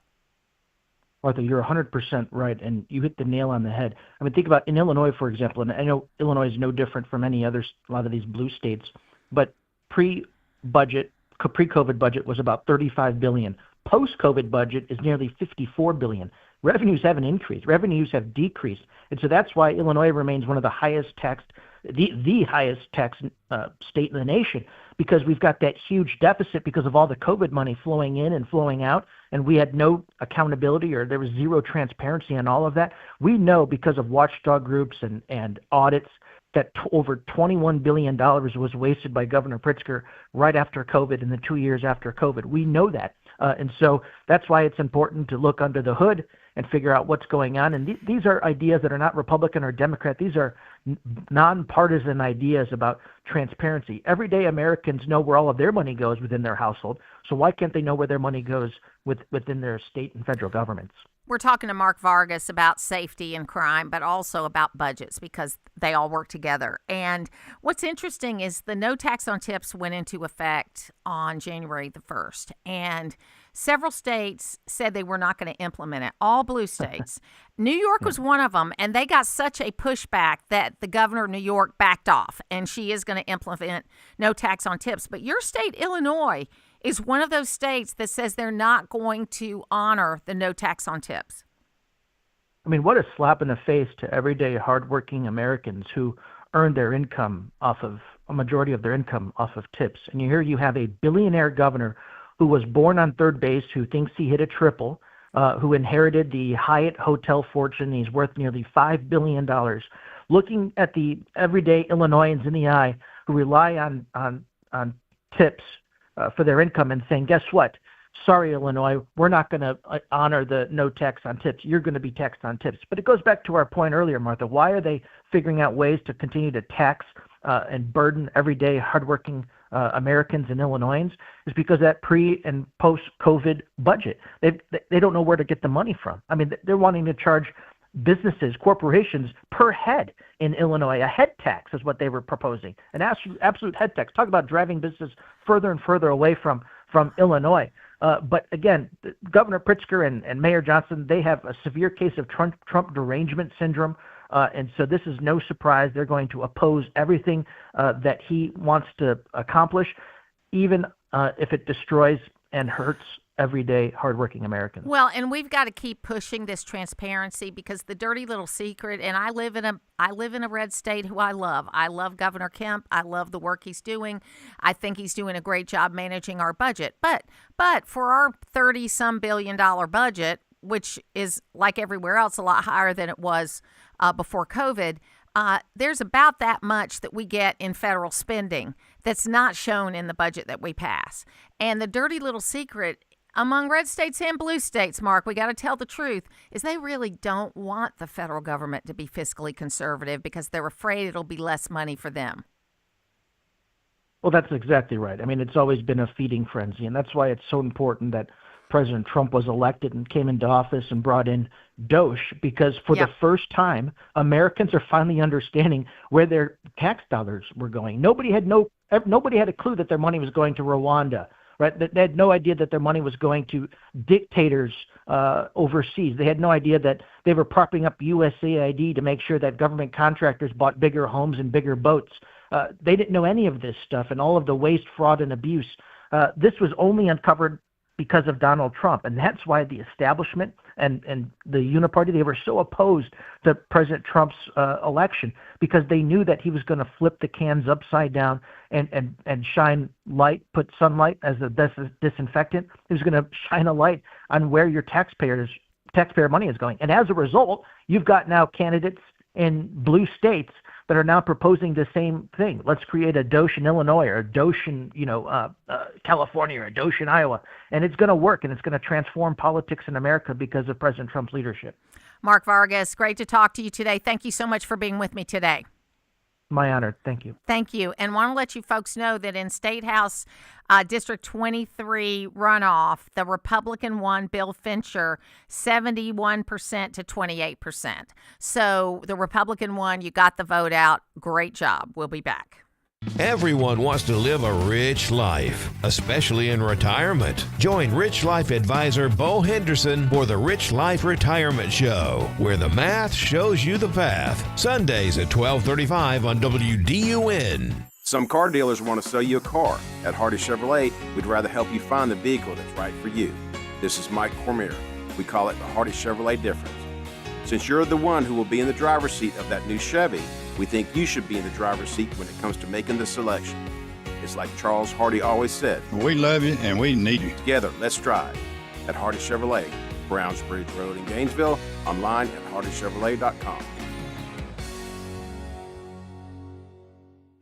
Martha, you're 100% right, and you hit the nail on the head. I mean, think about in Illinois, for example, and I know Illinois is no different from any other, a lot of these blue states, but pre-COVID budget was about $35 billion. Post-COVID budget is nearly $54 billion. Revenues haven't increased. Revenues have decreased. And so that's why Illinois remains one of the highest taxed, the highest taxed state in the nation, because we've got that huge deficit because of all the COVID money flowing in and flowing out, and we had no accountability, or there was zero transparency on all of that. We know because of watchdog groups and audits that over $21 billion was wasted by Governor Pritzker right after COVID and the 2 years after COVID. We know that. And so that's why it's important to look under the hood and figure out what's going on. And these are ideas that are not Republican or Democrat. These are nonpartisan ideas about transparency. Everyday Americans know where all of their money goes within their household. So why can't they know where their money goes within their state and federal governments? We're talking to Mark Vargas about safety and crime, but also about budgets because they all work together. And what's interesting is the no tax on tips went into effect on January the 1st. And several states said they were not going to implement it, all blue states. New York was one of them, and they got such a pushback that the governor of New York backed off, and she is going to implement no tax on tips. But your state, Illinois, is one of those states that says they're not going to honor the no tax on tips. I mean, what a slap in the face to everyday hardworking Americans who earn their income a majority of their income off of tips. And here you have a billionaire governor who was born on third base, who thinks he hit a triple, who inherited the Hyatt hotel fortune. He's worth nearly $5 billion. Looking at the everyday Illinoisans in the eye who rely on tips for their income and saying, guess what? Sorry, Illinois, we're not going to honor the no tax on tips. You're going to be taxed on tips. But it goes back to our point earlier, Martha. Why are they figuring out ways to continue to tax and burden everyday hardworking Americans and Illinoisans? Is because that pre and post COVID budget, they don't know where to get the money from. I mean, they're wanting to charge businesses, corporations per head in Illinois. A head tax is what they were proposing, an absolute head tax. Talk about driving business further and further away from Illinois. But again, Governor Pritzker and Mayor Johnson, they have a severe case of Trump derangement syndrome. And so this is no surprise. They're going to oppose everything that he wants to accomplish. Even if it destroys and hurts everyday hardworking Americans. Well, and we've got to keep pushing this transparency, because the dirty little secret, and I live in a red state who I love. I love Governor Kemp. I love the work he's doing. I think he's doing a great job managing our budget. But for our $30-some billion budget, which is like everywhere else a lot higher than it was before COVID, there's about that much that we get in federal spending that's not shown in the budget that we pass. And the dirty little secret among red states and blue states, Mark, we got to tell the truth, is they really don't want the federal government to be fiscally conservative because they're afraid it'll be less money for them. Well, that's exactly right. I mean, it's always been a feeding frenzy, and that's why it's so important that President Trump was elected and came into office and brought in DOGE, because for the first time, Americans are finally understanding where their tax dollars were going. Nobody had a clue that their money was going to Rwanda. Right? They had no idea that their money was going to dictators overseas. They had no idea that they were propping up USAID to make sure that government contractors bought bigger homes and bigger boats. They didn't know any of this stuff and all of the waste, fraud, and abuse. This was only uncovered because of Donald Trump, and that's why the establishment and the Uniparty, they were so opposed to President Trump's election, because they knew that he was going to flip the cans upside down and shine light, put sunlight as a disinfectant. He was going to shine a light on where your taxpayer money is going. And as a result, you've got now candidates in blue states that are now proposing the same thing. Let's create a DOGE in Illinois, or a DOGE in California, or a DOGE in Iowa. And it's going to work, and it's going to transform politics in America because of President Trump's leadership. Mark Vargas, great to talk to you today. Thank you so much for being with me today. My honor. Thank you. Thank you. And want to let you folks know that in State House District 23 runoff, the Republican won Bill Fincher 71% to 28%. So the Republican won. You got the vote out. Great job. We'll be back. Everyone wants to live a rich life, especially in retirement. Join Rich Life advisor Bo Henderson for the Rich Life Retirement Show, where the math shows you the path. Sundays at 12:35 on WDUN. Some car dealers want to sell you a car. At Hardy Chevrolet, we'd rather help you find the vehicle that's right for you. This is Mike Cormier. We call it the Hardy Chevrolet difference. Since you're the one who will be in the driver's seat of that new Chevy, we think you should be in the driver's seat when it comes to making the selection. It's like Charles Hardy always said, we love you and we need you. Together, let's drive. At Hardy Chevrolet, Browns Bridge Road in Gainesville, online at hardychevrolet.com.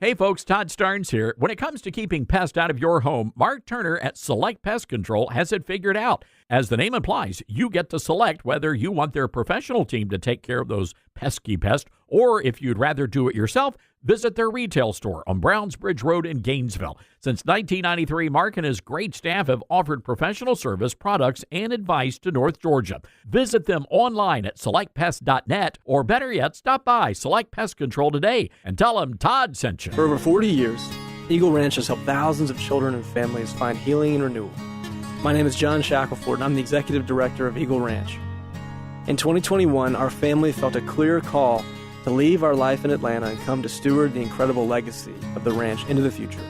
Hey folks, Todd Starnes here. When it comes to keeping pests out of your home, Mark Turner at Select Pest Control has it figured out. As the name implies, you get to select whether you want their professional team to take care of those pesky pests, or if you'd rather do it yourself, visit their retail store on Browns Bridge Road in Gainesville. Since 1993, Mark and his great staff have offered professional service, products, and advice to North Georgia. Visit them online at selectpest.net, or better yet, stop by Select Pest Control today and tell them Todd sent you. For over 40 years, Eagle Ranch has helped thousands of children and families find healing and renewal. My name is John Shackelford, and I'm the Executive Director of Eagle Ranch. In 2021, our family felt a clear call to leave our life in Atlanta and come to steward the incredible legacy of the ranch into the future.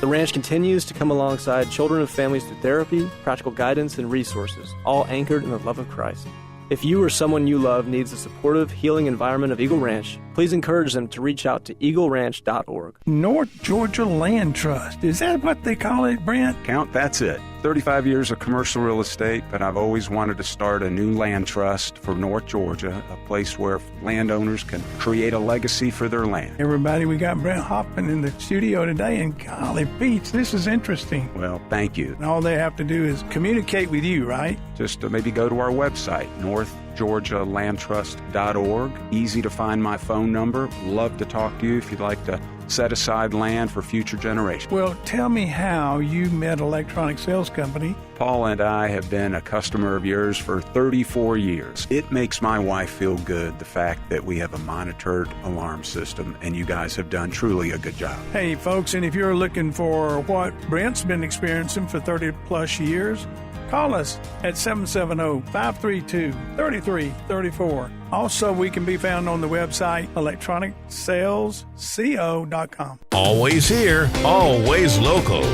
The ranch continues to come alongside children and families through therapy, practical guidance, and resources, all anchored in the love of Christ. If you or someone you love needs the supportive, healing environment of Eagle Ranch, please encourage them to reach out to eagleranch.org. North Georgia Land Trust. Is that what they call it, Brent? Count, that's it. 35 years of commercial real estate, but I've always wanted to start a new land trust for North Georgia, a place where landowners can create a legacy for their land. Everybody, we got Brent Hoffman in the studio today, and golly, Peach, this is interesting. Well, thank you. And all they have to do is communicate with you, right? Just maybe go to our website, northgeorgialandtrust.org. Easy to find my phone number. Love to talk to you if you'd like to set aside land for future generations. Well, tell me how you met Electronic Sales Company. Paul and I have been a customer of yours for 34 years. It makes my wife feel good, the fact that we have a monitored alarm system, and you guys have done truly a good job. Hey, folks, and if you're looking for what Brent's been experiencing for 30 plus years, call us at 770-532-3334. Also, we can be found on the website electronicsalesco.com. Always here, always local.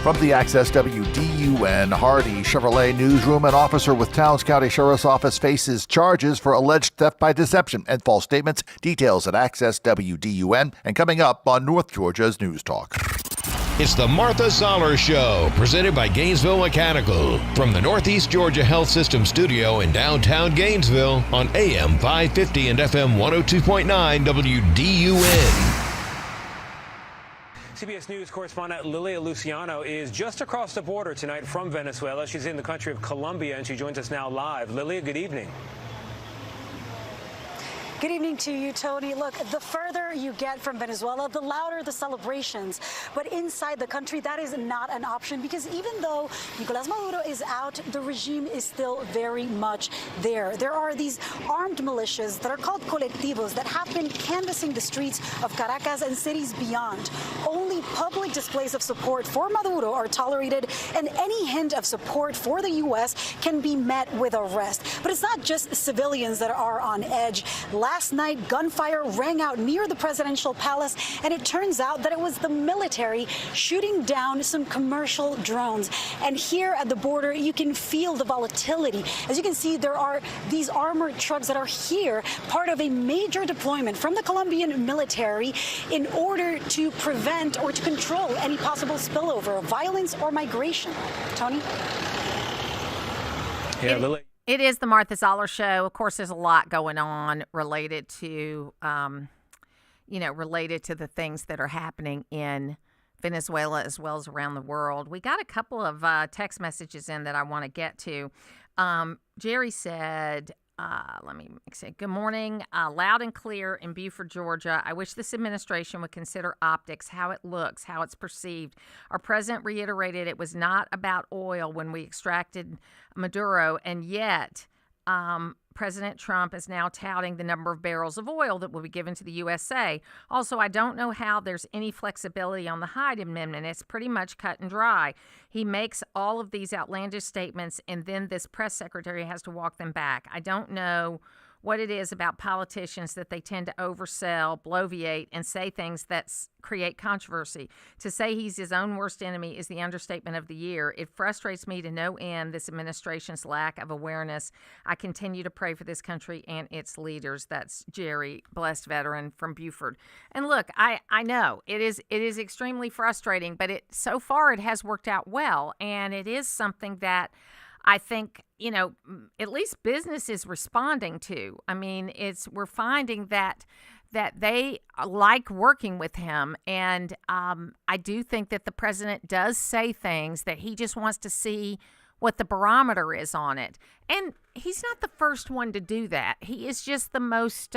From the Access WDUN Hardy Chevrolet newsroom, an officer with Towns County Sheriff's Office faces charges for alleged theft by deception and false statements. Details at Access WDUN and coming up on North Georgia's News Talk. It's the Martha Zoller Show, presented by Gainesville Mechanical. From the Northeast Georgia Health System studio in downtown Gainesville on AM 550 and FM 102.9 WDUN. CBS News correspondent Lilia Luciano is just across the border tonight from Venezuela. She's in the country of Colombia, and she joins us now live. Lilia, good evening. Good evening to you, Tony. Look, the further you get from Venezuela, the louder the celebrations. But inside the country, that is not an option, because even though Nicolás Maduro is out, the regime is still very much there. There are these armed militias that are called colectivos that have been canvassing the streets of Caracas and cities beyond. Only public displays of support for Maduro are tolerated, and any hint of support for the U.S. can be met with arrest. But it's not just civilians that are on edge. Last night, gunfire rang out near the presidential palace, and it turns out that it was the military shooting down some commercial drones. And here at the border, you can feel the volatility. As you can see, there are these armored trucks that are here, part of a major deployment from the Colombian military in order to prevent or to control any possible spillover of violence or migration. Tony? Yeah, Lily. It is the Martha Zoller Show. Of course, there's a lot going on related to, related to the things that are happening in Venezuela as well as around the world. We got a couple of text messages in that I want to get to. Jerry said, let me say, good morning, loud and clear in Beaufort, Georgia. I wish this administration would consider optics, how it looks, how it's perceived. Our president reiterated it was not about oil when we extracted Maduro, and yet President Trump is now touting the number of barrels of oil that will be given to the USA. Also, I don't know how there's any flexibility on the Hyde Amendment. It's pretty much cut and dry. He makes all of these outlandish statements, and then this press secretary has to walk them back. I don't know what it is about politicians that they tend to oversell, bloviate, and say things that create controversy. To say he's his own worst enemy is the understatement of the year. It frustrates me to no end, this administration's lack of awareness. I continue to pray for this country and its leaders. That's Jerry, blessed veteran from Beaufort. And look, I know it is extremely frustrating, but so far it has worked out well, and it is something that I think, at least business is responding to. I mean, we're finding that they like working with him. And I do think that the president does say things that he just wants to see what the barometer is on it. And he's not the first one to do that. He is just the most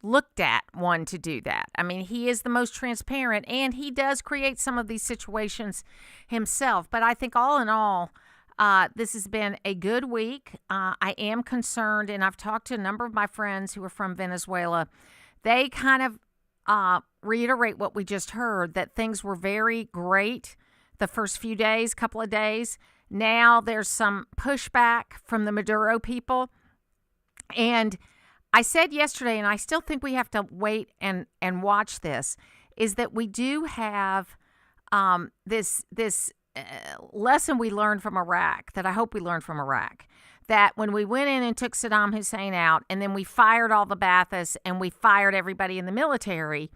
looked at one to do that. I mean, he is the most transparent, and he does create some of these situations himself. But I think all in all, this has been a good week. I am concerned, and I've talked to a number of my friends who are from Venezuela. They kind of reiterate what we just heard, that things were very great the first few days, couple of days. Now there's some pushback from the Maduro people. And I said yesterday, and I still think we have to wait and watch this, is that we do have this lesson we learned from Iraq, that I hope we learned from Iraq, that when we went in and took Saddam Hussein out, and then we fired all the Ba'athists and we fired everybody in the military,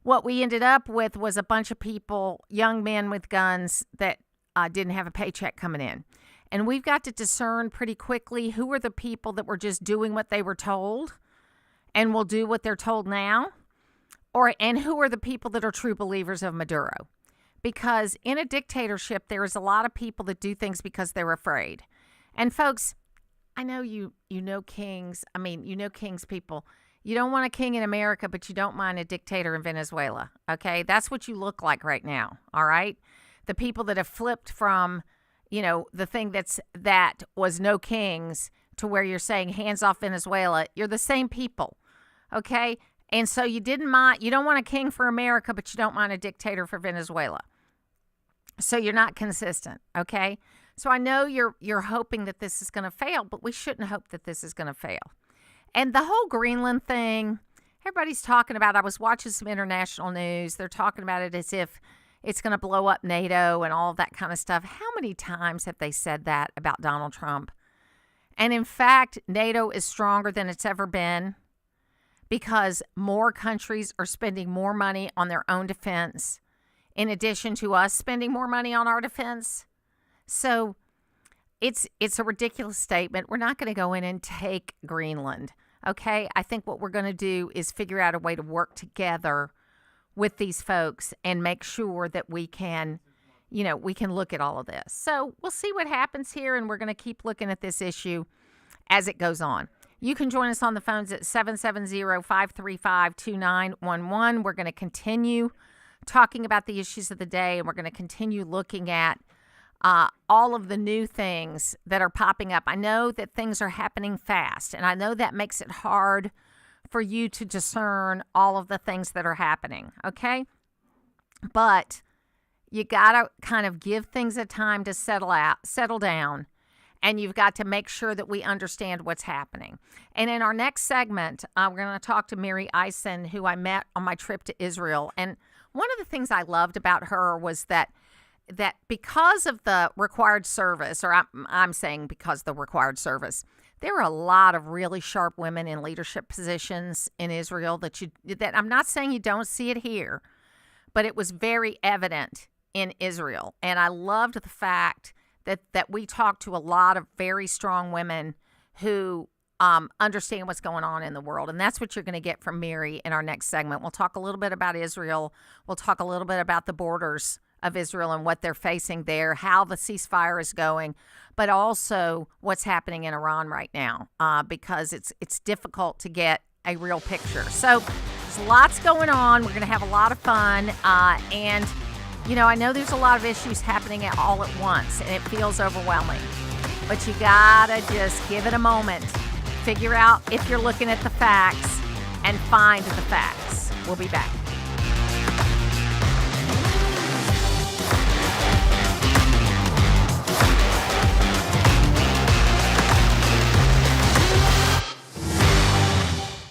what we ended up with was a bunch of people, young men with guns that didn't have a paycheck coming in. And we've got to discern pretty quickly who are the people that were just doing what they were told and will do what they're told now, and who are the people that are true believers of Maduro. Because in a dictatorship, there is a lot of people that do things because they're afraid. And folks, I know you know kings. I mean, you know kings people. You don't want a king in America, but you don't mind a dictator in Venezuela. Okay, that's what you look like right now. All right, the people that have flipped from the thing that was no kings to where you're saying hands off Venezuela, you're the same people, okay? And so you don't want a king for America, but you don't want a dictator for Venezuela. So you're not consistent, okay? So I know you're hoping that this is going to fail, but we shouldn't hope that this is going to fail. And the whole Greenland thing everybody's talking about, I was watching some international news. They're talking about it as if it's going to blow up NATO and all of that kind of stuff. How many times have they said that about Donald Trump? And in fact, NATO is stronger than it's ever been because more countries are spending more money on their own defense in addition to us spending more money on our defense. So it's a ridiculous statement. We're not going to go in and take Greenland. Okay, I think what we're going to do is figure out a way to work together with these folks and make sure that we can look at all of this. So we'll see what happens here, and we're going to keep looking at this issue as it goes on. You can join us on the phones at 770-535-2911. We're going to continue talking about the issues of the day, and we're going to continue looking at all of the new things that are popping up. I know that things are happening fast, and I know that makes it hard for you to discern all of the things that are happening, okay? But you got to kind of give things a time to settle down, and you've got to make sure that we understand what's happening. And in our next segment, we're going to talk to Miri Eisen, who I met on my trip to Israel. And one of the things I loved about her was that because of the required service, or I'm saying because of the required service, there are a lot of really sharp women in leadership positions in Israel that I'm not saying you don't see it here, but it was very evident in Israel. And I loved the fact that we talked to a lot of very strong women who understand what's going on in the world. And that's what you're going to get from Miri in our next segment. We'll talk a little bit about Israel. We'll talk a little bit about the borders of Israel and what they're facing there, how the ceasefire is going, but also what's happening in Iran right now, because it's difficult to get a real picture. So there's lots going on. We're going to have a lot of fun. And, I know there's a lot of issues happening all at once, and it feels overwhelming. But you got to just give it a moment. Figure out if you're looking at the facts and find the facts. We'll be back.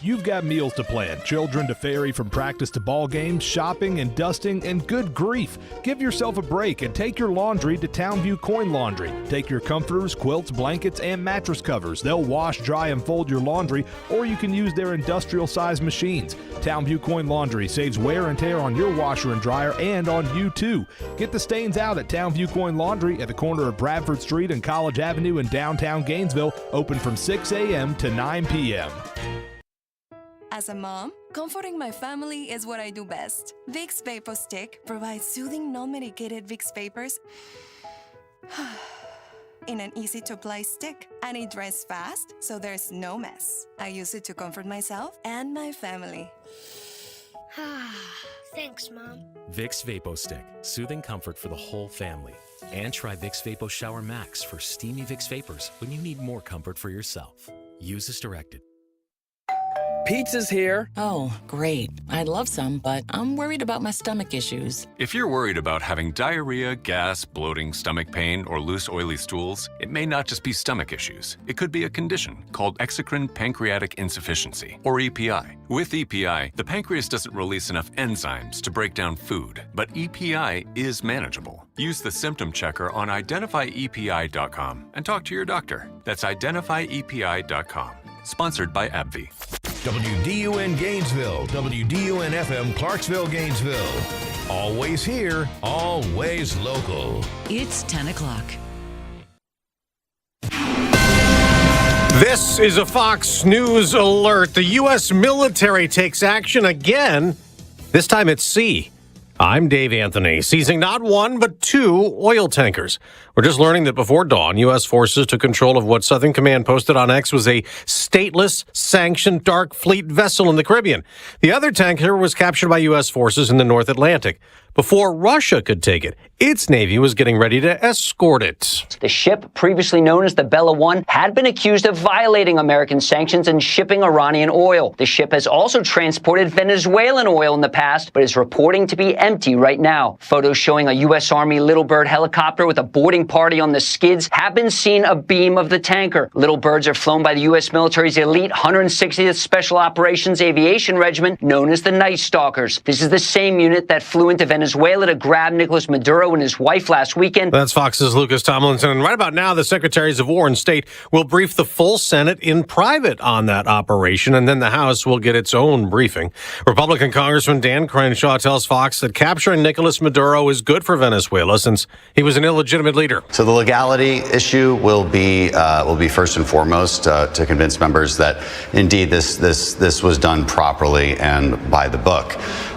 You've got meals to plan, children to ferry from practice to ball games, shopping and dusting, and good grief. Give yourself a break and take your laundry to Townview Coin Laundry. Take your comforters, quilts, blankets, and mattress covers. They'll wash, dry, and fold your laundry, or you can use their industrial-sized machines. Townview Coin Laundry saves wear and tear on your washer and dryer and on you, too. Get the stains out at Townview Coin Laundry at the corner of Bradford Street and College Avenue in downtown Gainesville, open from 6 a.m. to 9 p.m. As a mom, comforting my family is what I do best. Vicks Vapor Stick provides soothing, non-medicated Vicks vapors in an easy-to-apply stick, and it dries fast, so there's no mess. I use it to comfort myself and my family. Thanks, Mom. Vicks Vapo Stick, soothing comfort for the whole family. And try Vicks Vapo Shower Max for steamy Vicks Vapors when you need more comfort for yourself. Use as directed. Pizza's here. Oh, great. I'd love some, but I'm worried about my stomach issues. If you're worried about having diarrhea, gas, bloating, stomach pain, or loose, oily stools, it may not just be stomach issues. It could be a condition called exocrine pancreatic insufficiency, or EPI. With EPI, the pancreas doesn't release enough enzymes to break down food, but EPI is manageable. Use the symptom checker on identifyepi.com and talk to your doctor. That's identifyepi.com. Sponsored by AbbVie. WDUN Gainesville, WDUN FM Clarksville, Gainesville. Always here, always local. It's 10 o'clock. This is a Fox News alert. The U.S. military takes action again, this time at sea. I'm Dave Anthony, seizing not one, but two oil tankers. We're just learning that before dawn, U.S. forces took control of what Southern Command posted on X was a stateless, sanctioned dark fleet vessel in the Caribbean. The other tanker was captured by U.S. forces in the North Atlantic. Before Russia could take it, its Navy was getting ready to escort it. The ship, previously known as the Bella One, had been accused of violating American sanctions and shipping Iranian oil. The ship has also transported Venezuelan oil in the past, but is reporting to be empty right now. Photos showing a U.S. Army Little Bird helicopter with a boarding party on the skids have been seen abeam of the tanker. Little Birds are flown by the U.S. military's elite 160th Special Operations Aviation Regiment, known as the Night Stalkers. This is the same unit that flew into Venezuela to grab Nicolas Maduro and his wife last weekend. That's Fox's Lucas Tomlinson. And right about now, the Secretaries of War and State will brief the full Senate in private on that operation, and then the House will get its own briefing. Republican Congressman Dan Crenshaw tells Fox that capturing Nicolas Maduro is good for Venezuela since he was an illegitimate leader. So the legality issue will be first and foremost to convince members that indeed this was done properly and by the book.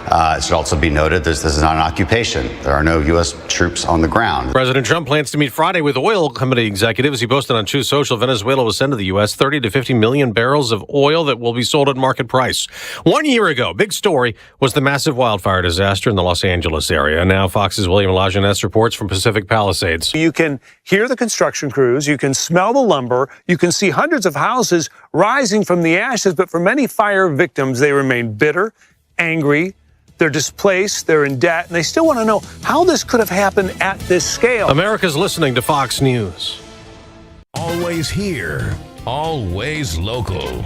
It should also be noted this is not an occupation. There are no U.S. troops on the ground. President Trump plans to meet Friday with oil company executives. He posted on Truth Social Venezuela will send to the U.S. 30 to 50 million barrels of oil that will be sold at market price. 1 year ago, big story was the massive wildfire disaster in the Los Angeles area. Now Fox's William Lajeunesse reports from Pacific Palisades. You can hear the construction crews, you can smell the lumber, you can see hundreds of houses rising from the ashes, but for many fire victims, they remain bitter, angry, they're displaced, they're in debt, and they still want to know how this could have happened at this scale. America's listening to Fox News. Always here, always local.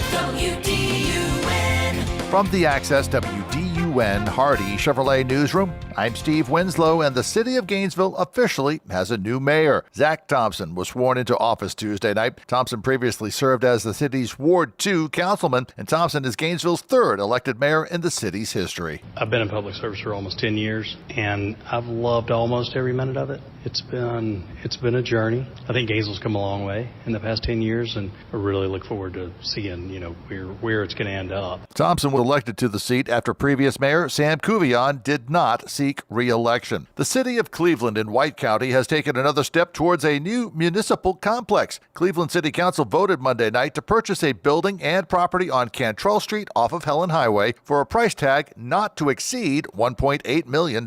From the Access WDUN Hardy Chevrolet Newsroom, I'm Steve Winslow, and the city of Gainesville officially has a new mayor. Zach Thompson was sworn into office Tuesday night. Thompson previously served as the city's Ward 2 councilman, and Thompson is Gainesville's third elected mayor in the city's history. I've been in public service for almost 10 years, and I've loved almost every minute of it. It's been a journey. I think Gainesville's come a long way in the past 10 years, and I really look forward to seeing, where it's going to end up. Thompson was elected to the seat after previous mayor Sam Kuvion did not seek re-election. The city of Cleveland in White County has taken another step towards a new municipal complex. Cleveland City Council voted Monday night to purchase a building and property on Cantrell Street off of Helen Highway for a price tag not to exceed $1.8 million.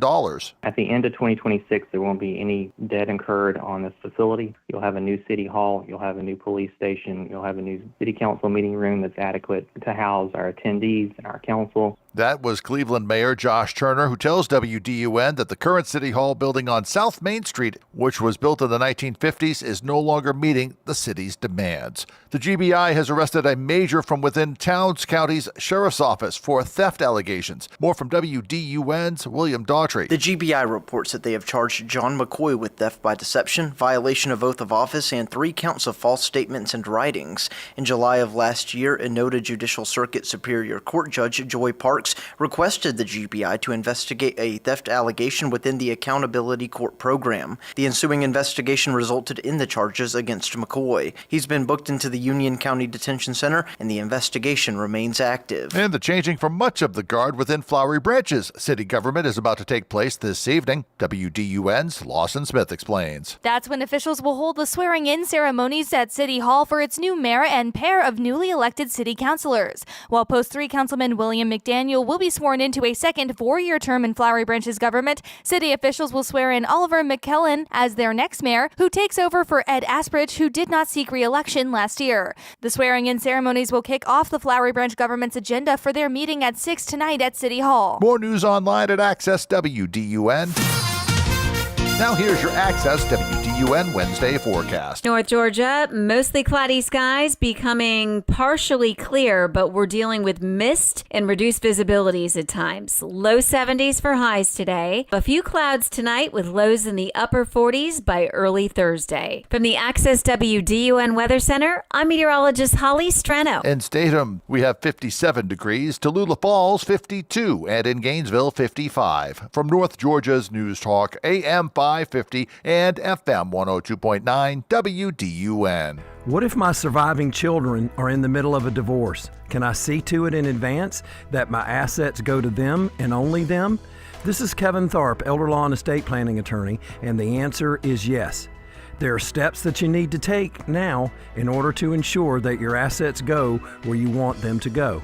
At the end of 2026, there won't be any debt incurred on this facility. You'll have a new city hall, you'll have a new police station, you'll have a new city council meeting room that's adequate to house our attendees and our council. That was Cleveland Mayor Josh Turner, who tells WDUN that the current City Hall building on South Main Street, which was built in the 1950s, is no longer meeting the city's demands. The GBI has arrested a major from within Towns County's Sheriff's Office for theft allegations. More from WDUN's William Daughtry. The GBI reports that they have charged John McCoy with theft by deception, violation of oath of office, and 3 counts of false statements and writings. In July of last year, a noted Judicial Circuit Superior Court Judge, Joy Parks, requested the GBI to investigate a theft allegation within the Accountability Court program. The ensuing investigation resulted in the charges against McCoy. He's been booked into the Union County Detention Center, and the investigation remains active. And the changing for much of the guard within Flowery Branch's city government is about to take place this evening. WDUN's Lawson Smith explains. That's when officials will hold the swearing-in ceremonies at City Hall for its new mayor and pair of newly elected city councilors. While Post 3 Councilman William McDaniel will be sworn into a second 4-year term in Flowery Branch's government, city officials will swear in Oliver McKellen as their next mayor, who takes over for Ed Asprich, who did not seek re-election last year. The swearing-in ceremonies will kick off the Flowery Branch government's agenda for their meeting at 6 tonight at City Hall. More news online at Access WDUN. Now here's your Access WDUN Wednesday forecast. North Georgia, mostly cloudy skies, becoming partially clear, but we're dealing with mist and reduced visibilities at times. Low 70s for highs today. A few clouds tonight with lows in the upper 40s by early Thursday. From the Access WDUN Weather Center, I'm meteorologist Holly Strano. In Statham, we have 57 degrees, Tallulah Falls 52, and in Gainesville 55. From North Georgia's News Talk, AM 550 and FM 102.9 WDUN. What if my surviving children are in the middle of a divorce? Can I see to it in advance that my assets go to them and only them? This is Kevin Tharp, elder law and estate planning attorney, and the answer is yes. There are steps that you need to take now in order to ensure that your assets go where you want them to go.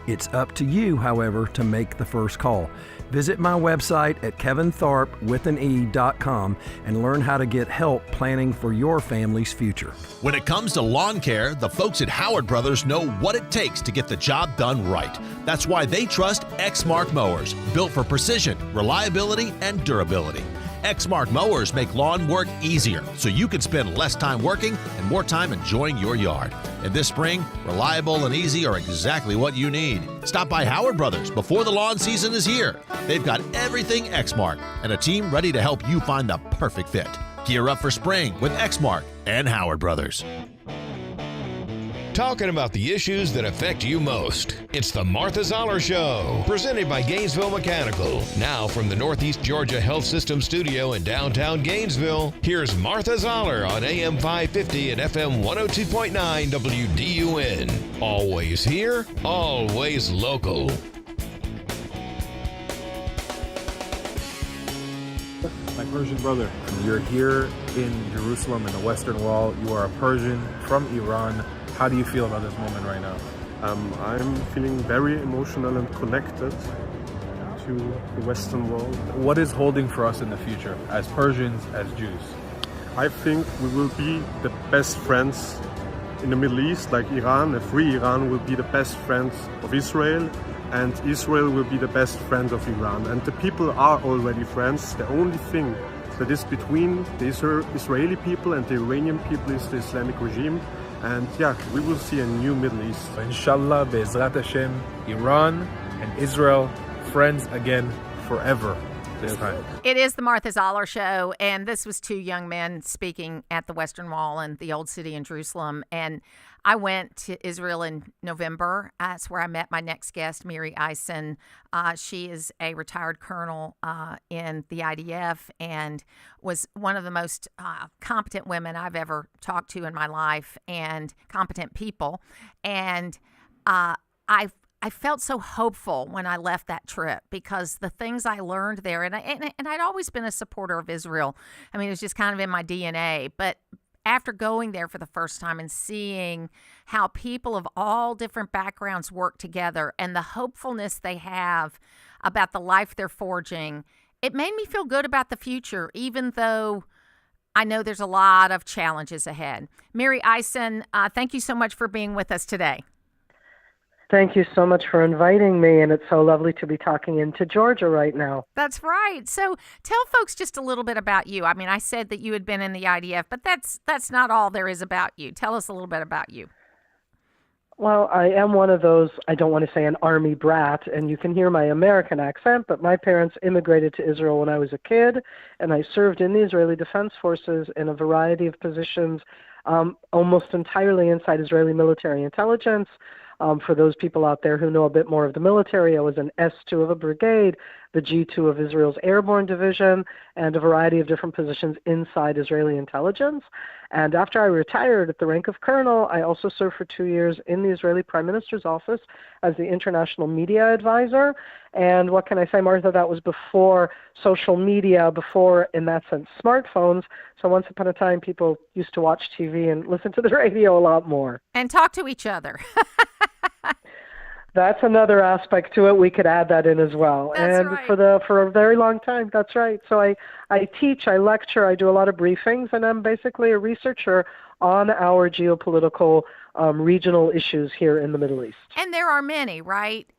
It's up to you, however, to make the first call. Visit my website at kevintharpe.com and learn how to get help planning for your family's future. When it comes to lawn care, the folks at Howard Brothers know what it takes to get the job done right. That's why they trust Exmark mowers, built for precision, reliability, and durability. Exmark mowers make lawn work easier, so you can spend less time working and more time enjoying your yard. And this spring, reliable and easy are exactly what you need. Stop by Howard Brothers before the lawn season is here. They've got everything Exmark and a team ready to help you find the perfect fit. Gear up for spring with Exmark and Howard Brothers. Talking about the issues that affect you most. It's the Martha Zoller Show, presented by Gainesville Mechanical. Now from the Northeast Georgia Health System studio in downtown Gainesville, here's Martha Zoller on AM 550 and FM 102.9 WDUN. Always here, always local. My Persian brother, you're here in Jerusalem in the Western Wall. You are a Persian from Iran. How do you feel about this moment right now? I'm feeling very emotional and connected to the Western world. What is holding for us in the future as Persians, as Jews? I think we will be the best friends in the Middle East, like Iran. A free Iran will be the best friends of Israel, and Israel will be the best friend of Iran. And the people are already friends. The only thing that is between the Israeli people and the Iranian people is the Islamic regime. And yeah, we will see a new Middle East. Inshallah, Be'ezrat Hashem, Iran and Israel, friends again forever this time. It is the Martha Zoller Show, and this was two young men speaking at the Western Wall and the Old City in Jerusalem. And I went to Israel in November. That's where I met my next guest, Miri Eisen. She is a retired colonel in the IDF and was one of the most competent women I've ever talked to in my life, and competent people. And I felt so hopeful when I left that trip because the things I learned there, and I'd always been a supporter of Israel. I mean, it was just kind of in my DNA. But after going there for the first time and seeing how people of all different backgrounds work together and the hopefulness they have about the life they're forging, it made me feel good about the future, even though I know there's a lot of challenges ahead. Miri Eisen, thank you so much for being with us today. Thank you so much for inviting me, and it's so lovely to be talking into Georgia right now. That's right. So tell folks just a little bit about you. I mean, I said that you had been in the IDF, but that's not all there is about you. Tell us a little bit about you. Well, I am one of those, I don't want to say an army brat, and you can hear my American accent, but my parents immigrated to Israel when I was a kid, and I served in the Israeli Defense Forces in a variety of positions, almost entirely inside Israeli military intelligence. For those people out there who know a bit more of the military, I was an S2 of a brigade, the G2 of Israel's Airborne Division, and a variety of different positions inside Israeli intelligence. And after I retired at the rank of colonel, I also served for 2 years in the Israeli Prime Minister's office as the international media advisor. And what can I say, Martha? That was before social media, before, in that sense, smartphones. So once upon a time, people used to watch TV and listen to the radio a lot more. And talk to each other. That's another aspect to it. We could add that in as well. That's and right. for a very long time, that's right. So I teach, I lecture, I do a lot of briefings, and I'm basically a researcher on our geopolitical regional issues here in the Middle East. And there are many, right?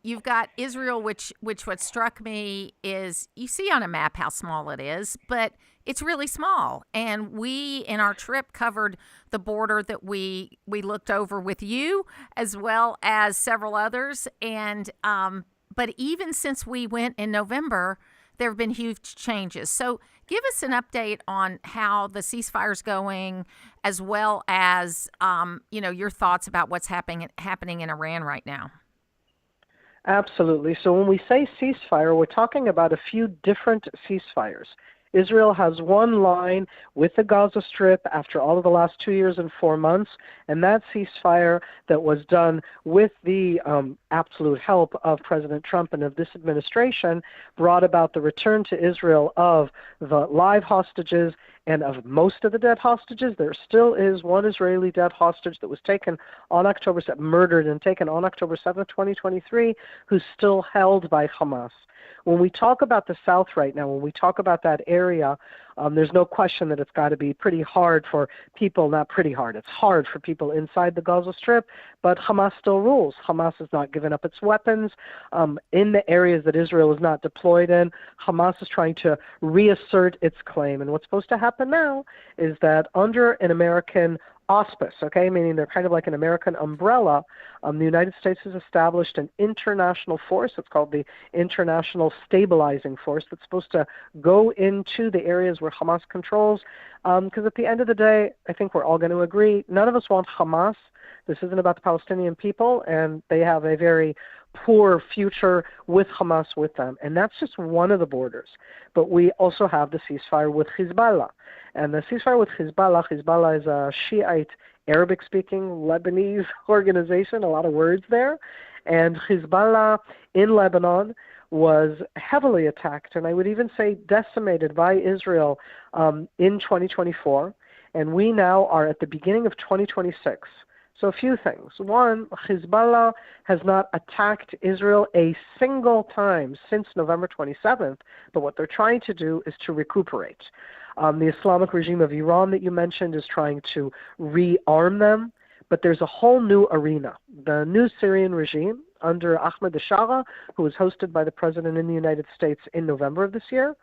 You've got Israel, which what struck me is you see on a map how small it is, but it's really small. And we, in our trip, covered the border that we looked over with you, as well as several others. And but even since we went in November, there have been huge changes. So give us an update on how the ceasefire's going, as well as your thoughts about what's happening in Iran right now. Absolutely. So when we say ceasefire, we're talking about a few different ceasefires. Israel has one line with the Gaza Strip after all of the last 2 years and 4 months, and that ceasefire that was done with the absolute help of President Trump and of this administration brought about the return to Israel of the live hostages And of most of the dead hostages, there still is one Israeli dead hostage that was taken on murdered and taken on October 7th, 2023, who's still held by Hamas. When we talk about the South right now, when we talk about that area, there's no question that it's got to be pretty hard for people, not pretty hard, it's hard for people inside the Gaza Strip, but Hamas still rules. Hamas has not given up its weapons. In the areas that Israel is not deployed in, Hamas is trying to reassert its claim. And what's supposed to happen now is that under an American auspice, okay, meaning they're kind of like an American umbrella, the United States has established an international force. It's called the International Stabilizing Force that's supposed to go into the areas where Hamas controls, because at the end of the day, I think we're all going to agree, none of us want Hamas. This isn't about the Palestinian people, and they have a very poor future with Hamas with them. And that's just one of the borders. But we also have the ceasefire with Hezbollah. And the ceasefire with Hezbollah is a Shiite, Arabic-speaking Lebanese organization, a lot of words there. And Hezbollah in Lebanon was heavily attacked, and I would even say decimated by Israel in 2024. And we now are at the beginning of 2026. So a few things. One, Hezbollah has not attacked Israel a single time since November 27th, but what they're trying to do is to recuperate. The Islamic regime of Iran that you mentioned is trying to rearm them, but there's a whole new arena. The new Syrian regime under Ahmed al-Shara, who was hosted by the president in the United States in November of this year,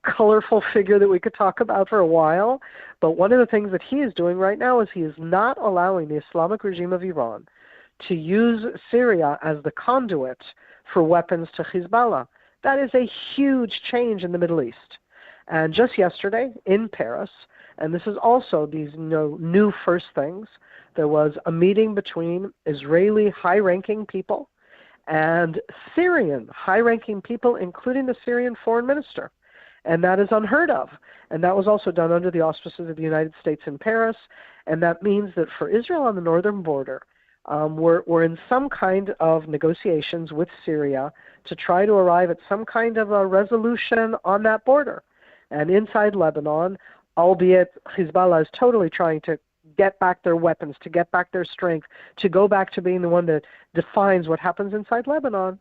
colorful figure that we could talk about for a while. But one of the things that he is doing right now is he is not allowing the Islamic regime of Iran to use Syria as the conduit for weapons to Hezbollah. That is a huge change in the Middle East. And just yesterday in Paris, and this is also these new first things, there was a meeting between Israeli high-ranking people and Syrian high-ranking people, including the Syrian foreign minister. And that is unheard of. And that was also done under the auspices of the United States in Paris. And that means that for Israel on the northern border, we're in some kind of negotiations with Syria to try to arrive at some kind of a resolution on that border. And inside Lebanon, albeit Hezbollah is totally trying to get back their weapons, to get back their strength, to go back to being the one that defines what happens inside Lebanon,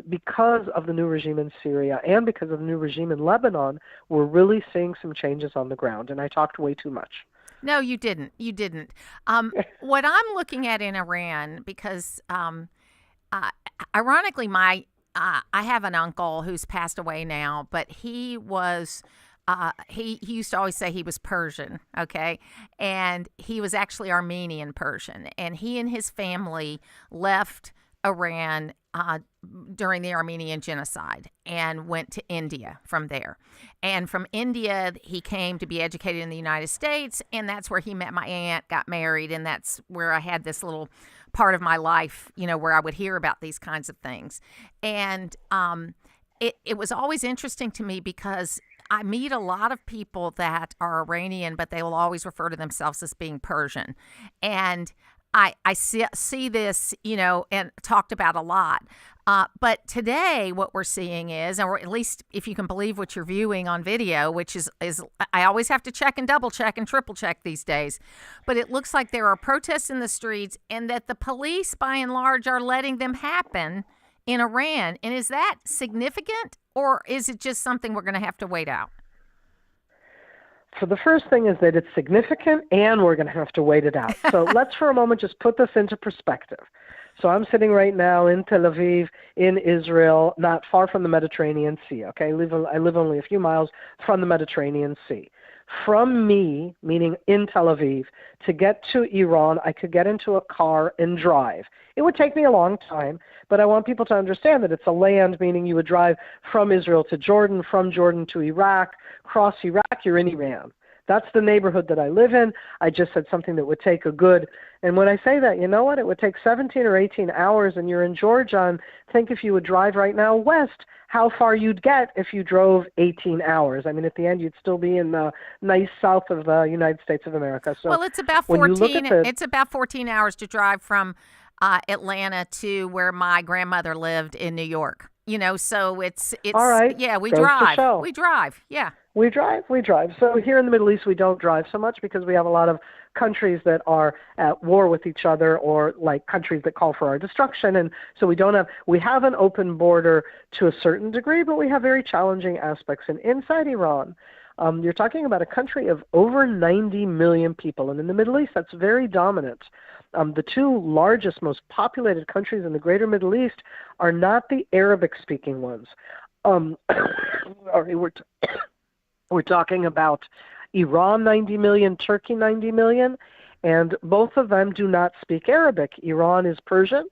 because of the new regime in Syria and because of the new regime in Lebanon, we're really seeing some changes on the ground. And I talked way too much. No, you didn't. You didn't. What I'm looking at in Iran, because ironically, I have an uncle who's passed away now, but he was... he used to always say he was Persian, okay? And he was actually Armenian Persian. And he and his family left Iran during the Armenian genocide and went to India from there. And from India, he came to be educated in the United States, and that's where he met my aunt, got married, and that's where I had this little part of my life, where I would hear about these kinds of things. And it was always interesting to me because I meet a lot of people that are Iranian, but they will always refer to themselves as being Persian. And I see this, and talked about a lot. But today what we're seeing is, or at least if you can believe what you're viewing on video, which is I always have to check and double check and triple check these days. But it looks like there are protests in the streets and that the police, by and large, are letting them happen in Iran. And is that significant, or is it just something we're going to have to wait out? So the first thing is that it's significant and we're going to have to wait it out. So let's for a moment just put this into perspective. So I'm sitting right now in Tel Aviv, in Israel, not far from the Mediterranean Sea, okay? I live only a few miles from the Mediterranean Sea. From me, meaning in Tel Aviv, to get to Iran, I could get into a car and drive. It would take me a long time, but I want people to understand that it's a land, meaning you would drive from Israel to Jordan, from Jordan to Iraq, cross Iraq, you're in Iran. That's the neighborhood that I live in. I just said something that would take a good, and when I say that, you know what? It would take 17 or 18 hours, and you're in Georgia, and think if you would drive right now west, how far you'd get if you drove 18 hours. I mean, at the end, you'd still be in the nice south of the United States of America. So well, it's about 14. It's about 14 hours to drive from Atlanta to where my grandmother lived in New York. So it's All right. yeah, we goes to drive. show. We drive. Yeah. We drive. So here in the Middle East, we don't drive so much because we have a lot of countries that are at war with each other, or like countries that call for our destruction. And so we have an open border to a certain degree, but we have very challenging aspects. And inside Iran, you're talking about a country of over 90 million people. And in the Middle East, that's very dominant. The two largest, most populated countries in the greater Middle East are not the Arabic-speaking ones. We're talking about Iran, 90 million, Turkey, 90 million, and both of them do not speak Arabic. Iran is Persian,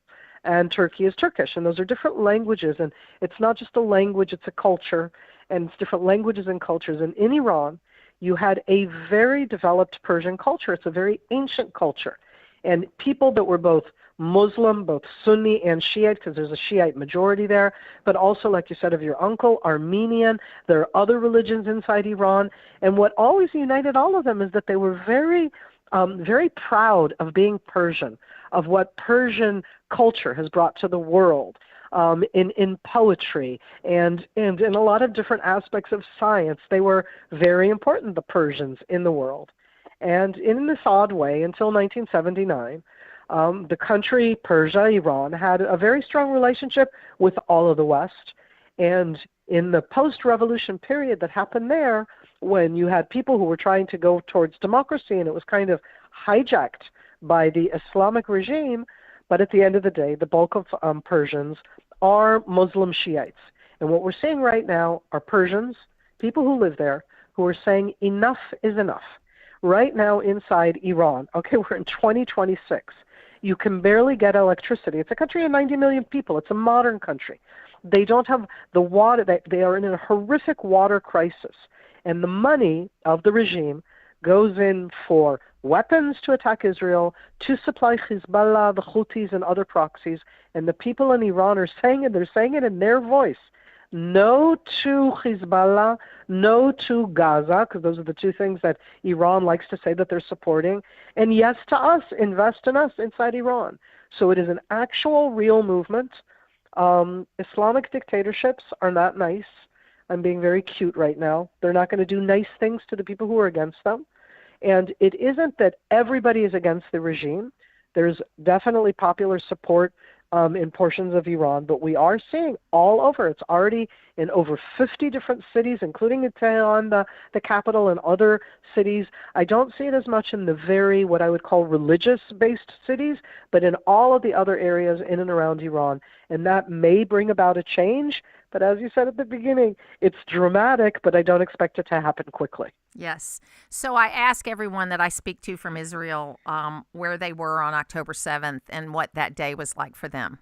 and Turkey is Turkish, and those are different languages, and it's not just a language, it's a culture, and it's different languages and cultures. And in Iran, you had a very developed Persian culture. It's a very ancient culture, and people that were both Muslim, both Sunni and Shiite, because there's a Shiite majority there, but also, like you said, of your uncle, Armenian. There are other religions inside Iran, and what always united all of them is that they were very, very proud of being Persian, of what Persian culture has brought to the world, in poetry and in a lot of different aspects of science. They were very important, the Persians, in the world. And in this odd way, until 1979, the country, Persia, Iran, had a very strong relationship with all of the West. And in the post-revolution period that happened there, when you had people who were trying to go towards democracy, and it was kind of hijacked by the Islamic regime, but at the end of the day, the bulk of Persians are Muslim Shiites. And what we're seeing right now are Persians, people who live there, who are saying enough is enough. Right now inside Iran, okay, we're in 2026. You can barely get electricity. It's a country of 90 million people. It's a modern country. They don't have the water. They are in a horrific water crisis. And the money of the regime goes in for weapons to attack Israel, to supply Hezbollah, the Houthis, and other proxies. And the people in Iran are saying it. They're saying it in their voice. No to Hezbollah, no to Gaza, because those are the two things that Iran likes to say that they're supporting, and yes to us, invest in us inside Iran. So it is an actual, real movement. Islamic dictatorships are not nice. I'm being very cute right now. They're not going to do nice things to the people who are against them. And it isn't that everybody is against the regime. There's definitely popular support in portions of Iran, but we are seeing all over. It's already in over 50 different cities, including in Tehran, the capital, and other cities. I don't see it as much in the very, what I would call, religious-based cities, but in all of the other areas in and around Iran. And that may bring about a change, but as you said at the beginning, it's dramatic, but I don't expect it to happen quickly. Yes. So I ask everyone that I speak to from Israel where they were on October 7th and what that day was like for them.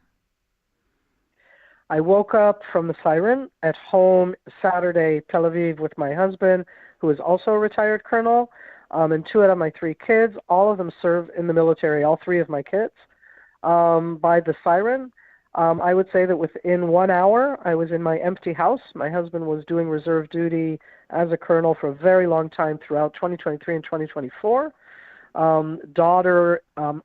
I woke up from the siren at home Saturday, Tel Aviv, with my husband, who is also a retired colonel, and two out of my three kids. All of them serve in the military, all three of my kids. By the siren, I would say that within 1 hour, I was in my empty house. My husband was doing reserve duty as a colonel for a very long time throughout 2023 and 2024. Daughter,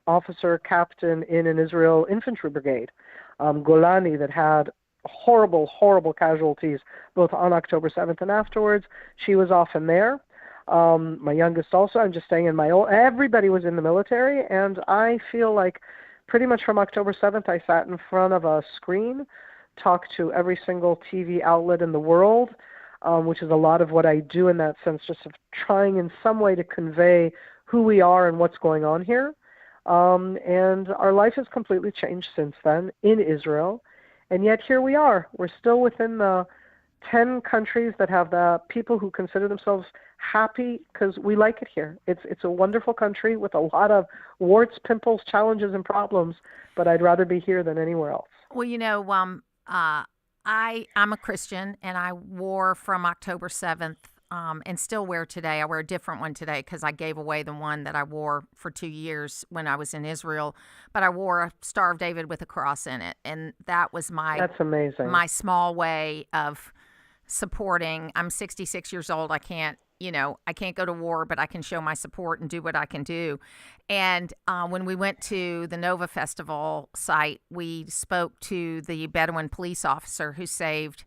officer, captain in an Israel infantry brigade, Golani, that had horrible, horrible casualties both on October 7th and afterwards. She was often there. My youngest also. I'm just saying everybody was in the military, and I feel like pretty much from October 7th, I sat in front of a screen, talked to every single TV outlet in the world, which is a lot of what I do in that sense, just of trying in some way to convey who we are and what's going on here. And our life has completely changed since then in Israel. And yet here we are. We're still within the 10 countries that have the people who consider themselves happy because we like it here. It's a wonderful country with a lot of warts, pimples, challenges, and problems, but I'd rather be here than anywhere else. Well, I'm a Christian, and I wore from October 7th and still wear today. I wear a different one today because I gave away the one that I wore for 2 years when I was in Israel. But I wore a Star of David with a cross in it, and that was That's amazing. my small way of supporting. I'm 66 years old. I can't I can't go to war, but I can show my support and do what I can do. And when we went to the Nova Festival site, we spoke to the Bedouin police officer who saved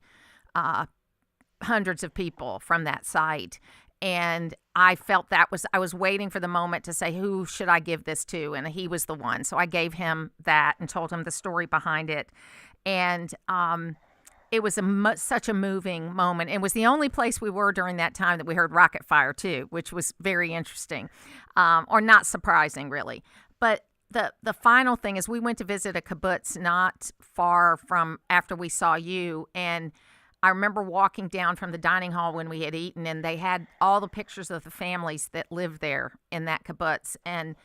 hundreds of people from that site. And I felt I was waiting for the moment to say, who should I give this to? And he was the one. So I gave him that and told him the story behind it. And it was such a moving moment. It was the only place we were during that time that we heard rocket fire too, which was very interesting, or not surprising really. But the final thing is we went to visit a kibbutz not far from after we saw you, and I remember walking down from the dining hall when we had eaten, and they had all the pictures of the families that lived there in that kibbutz, and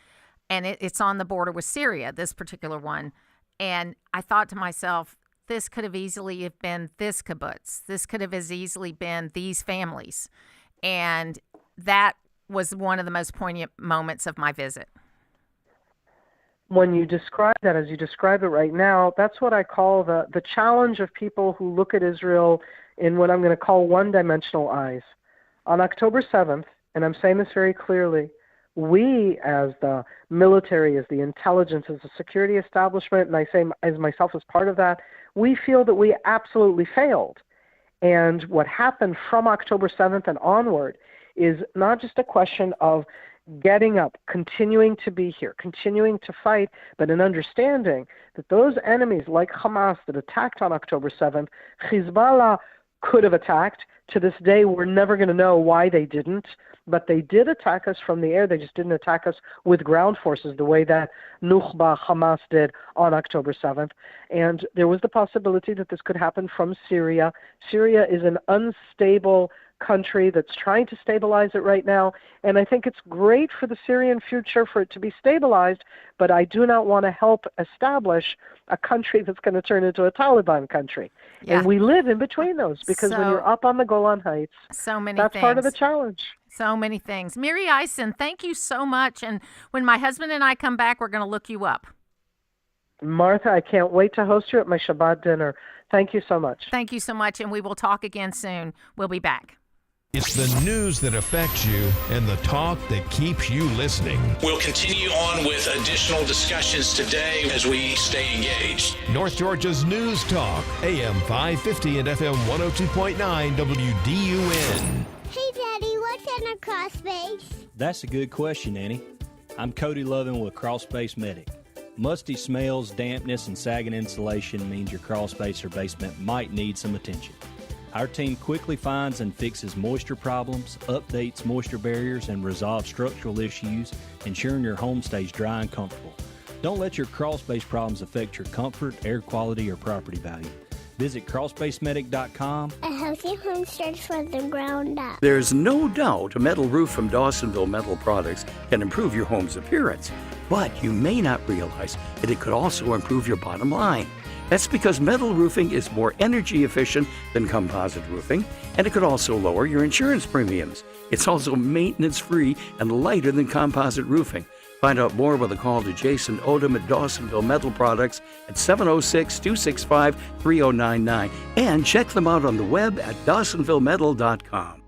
it's on the border with Syria, this particular one. And I thought to myself, this could have easily have been this kibbutz. This could have as easily been these families. And that was one of the most poignant moments of my visit. When you describe that, as you describe it right now, that's what I call the challenge of people who look at Israel in what I'm going to call one-dimensional eyes. On October 7th, and I'm saying this very clearly, we as the military, as the intelligence, as the security establishment, and I say as myself as part of that, we feel that we absolutely failed. And what happened from October 7th and onward is not just a question of getting up, continuing to be here, continuing to fight, but an understanding that those enemies like Hamas that attacked on October 7th, Hezbollah could have attacked. To this day, we're never going to know why they didn't, but they did attack us from the air. They just didn't attack us with ground forces the way that Nukhba Hamas did on October 7th. And there was the possibility that this could happen from Syria. Syria is an unstable country that's trying to stabilize it right now, and I think it's great for the Syrian future for it to be stabilized, but I do not want to help establish a country that's going to turn into a Taliban country. Yeah. And we live in between those because when you're up on the Golan Heights, that's part of the challenge. So many things. Miri Eisen, thank you so much, and when my husband and I come back, we're going to look you up. Martha, I can't wait to host you at my Shabbat dinner. Thank you so much. Thank you so much, and we will talk again soon. We'll be back. It's the news that affects you and the talk that keeps you listening. We'll continue on with additional discussions today as we stay engaged. North Georgia's News Talk, AM 550 and FM 102.9 WDUN. Hey, Daddy, what's in a crawl space? That's a good question, Annie. I'm Cody Lovin with Crawl Space Medic. Musty smells, dampness, and sagging insulation means your crawl space or basement might need some attention. Our team quickly finds and fixes moisture problems, updates moisture barriers, and resolves structural issues, ensuring your home stays dry and comfortable. Don't let your crawl space problems affect your comfort, air quality, or property value. Visit crawlspacemedic.com. A healthy home starts from the ground up. There's no doubt a metal roof from Dawsonville Metal Products can improve your home's appearance, but you may not realize that it could also improve your bottom line. That's because metal roofing is more energy efficient than composite roofing, and it could also lower your insurance premiums. It's also maintenance-free and lighter than composite roofing. Find out more with a call to Jason Odom at Dawsonville Metal Products at 706-265-3099, and check them out on the web at dawsonvillemetal.com.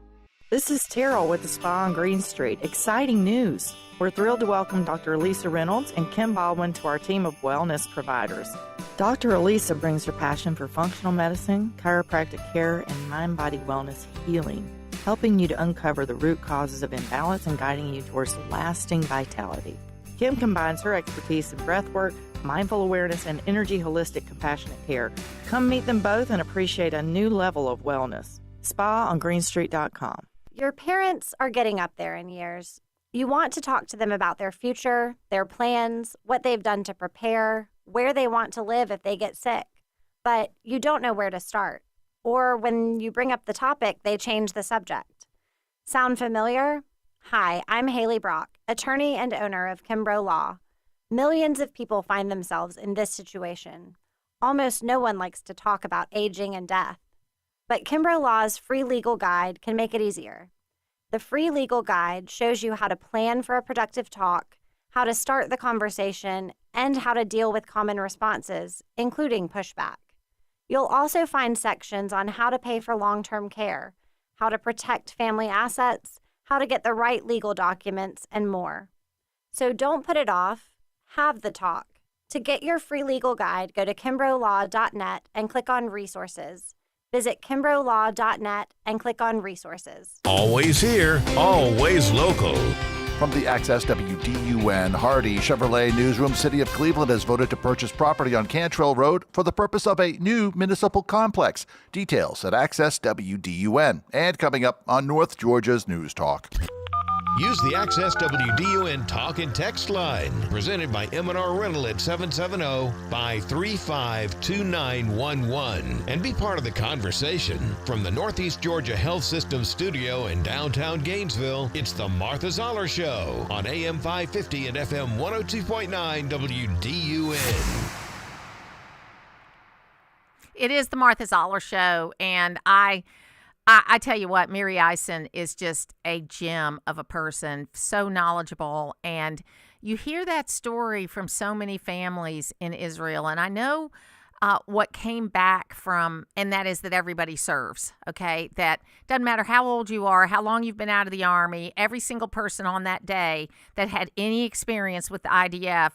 This is Terrell with the Spa on Green Street. Exciting news! We're thrilled to welcome Dr. Elisa Reynolds and Kim Baldwin to our team of wellness providers. Dr. Elisa brings her passion for functional medicine, chiropractic care, and mind-body wellness healing, helping you to uncover the root causes of imbalance and guiding you towards lasting vitality. Kim combines her expertise in breathwork, mindful awareness, and energy holistic compassionate care. Come meet them both and appreciate a new level of wellness. SpaOnGreenStreet.com. Your parents are getting up there in years. You want to talk to them about their future, their plans, what they've done to prepare, where they want to live if they get sick. But you don't know where to start. Or when you bring up the topic, they change the subject. Sound familiar? Hi, I'm Haley Brock, attorney and owner of Kimbrough Law. Millions of people find themselves in this situation. Almost no one likes to talk about aging and death. But Kimbrough Law's free legal guide can make it easier. The free legal guide shows you how to plan for a productive talk, how to start the conversation, and how to deal with common responses, including pushback. You'll also find sections on how to pay for long-term care, how to protect family assets, how to get the right legal documents, and more. So don't put it off. Have the talk. To get your free legal guide, go to kimbrolaw.net and click on Resources. Visit kimbrolaw.net and click on Resources. Always here, always local. From the Access WDUN Hardy Chevrolet Newsroom, City of Cleveland has voted to purchase property on Cantrell Road for the purpose of a new municipal complex. Details at Access WDUN. And coming up on North Georgia's News Talk. Use the Access WDUN Talk and Text line, presented by M&R Rental at 770-535-2911, and be part of the conversation. From the Northeast Georgia Health System studio in downtown Gainesville, it's the Martha Zoller Show on AM 550 and FM 102.9 WDUN. It is the Martha Zoller Show, and I tell you what, Miri Eisen is just a gem of a person, so knowledgeable. And you hear that story from so many families in Israel. And I know what came back from, and that is that everybody serves, okay? That doesn't matter how old you are, how long you've been out of the Army, every single person on that day that had any experience with the IDF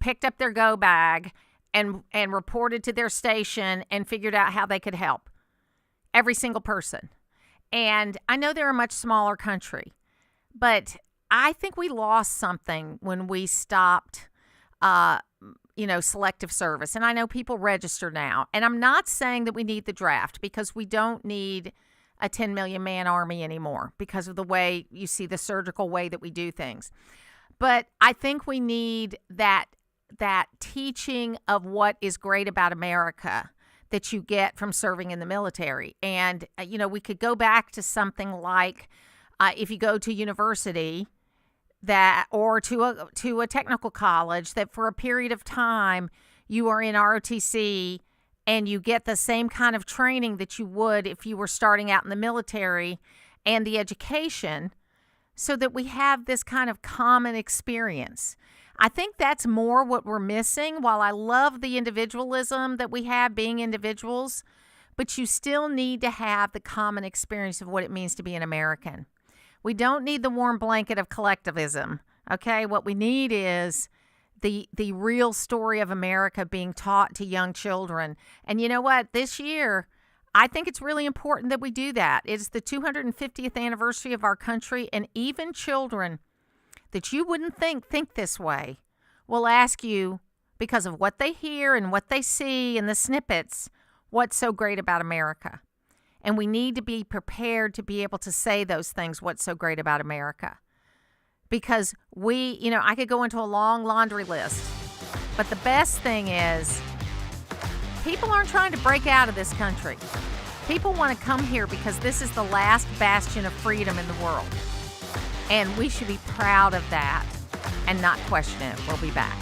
picked up their go bag and reported to their station and figured out how they could help. Every single person. And I know they're a much smaller country, but I think we lost something when we stopped, selective service. And I know people register now. And I'm not saying that we need the draft, because we don't need a 10 million man army anymore because of the way you see the surgical way that we do things. But I think we need that teaching of what is great about America that you get from serving in the military. And, we could go back to something like if you go to university or to a technical college, that for a period of time you are in ROTC and you get the same kind of training that you would if you were starting out in the military, and the education, so that we have this kind of common experience. I think that's more what we're missing. While I love the individualism that we have being individuals, but you still need to have the common experience of what it means to be an American. We don't need the warm blanket of collectivism, okay? What we need is the real story of America being taught to young children. And you know what? This year, I think it's really important that we do that. It's the 250th anniversary of our country, and even children that you wouldn't think this way will ask you, because of what they hear and what they see in the snippets, what's so great about America. And we need to be prepared to be able to say those things, what's so great about America. Because I could go into a long laundry list, but the best thing is people aren't trying to break out of this country. People want to come here because this is the last bastion of freedom in the world. And we should be proud of that and not question it. We'll be back.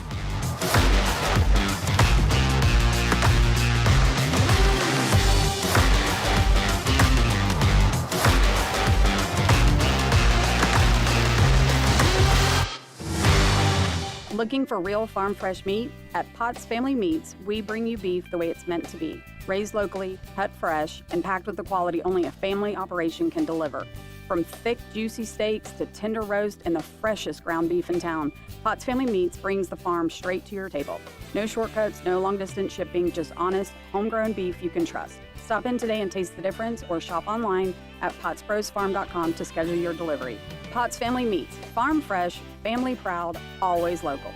Looking for real farm fresh meat? At Potts Family Meats, we bring you beef the way it's meant to be. Raised locally, cut fresh, and packed with the quality only a family operation can deliver. From thick, juicy steaks to tender roast and the freshest ground beef in town, Potts Family Meats brings the farm straight to your table. No shortcuts, no long-distance shipping, just honest, homegrown beef you can trust. Stop in today and taste the difference, or shop online at pottsbrosfarm.com to schedule your delivery. Potts Family Meats, farm fresh, family proud, always local.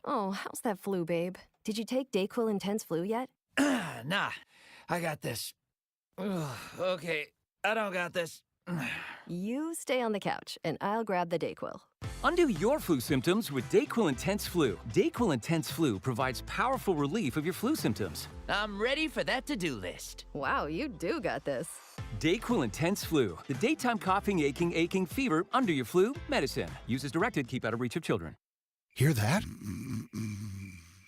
Oh, how's that flu, babe? Did you take DayQuil Intense Flu yet? Nah, I got this. Ugh, okay, I don't got this. You stay on the couch, and I'll grab the DayQuil. Undo your flu symptoms with DayQuil Intense Flu. DayQuil Intense Flu provides powerful relief of your flu symptoms. I'm ready for that to-do list. Wow, you do got this. DayQuil Intense Flu. The daytime coughing, aching, fever, under your flu medicine. Use as directed, keep out of reach of children. Hear that?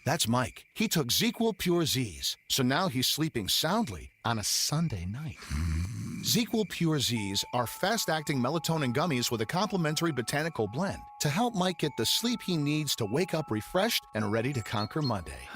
That's Mike. He took ZQL Pure Z's, so now he's sleeping soundly on a Sunday night. ZQL Pure Z's are fast-acting melatonin gummies with a complementary botanical blend to help Mike get the sleep he needs to wake up refreshed and ready to conquer Monday.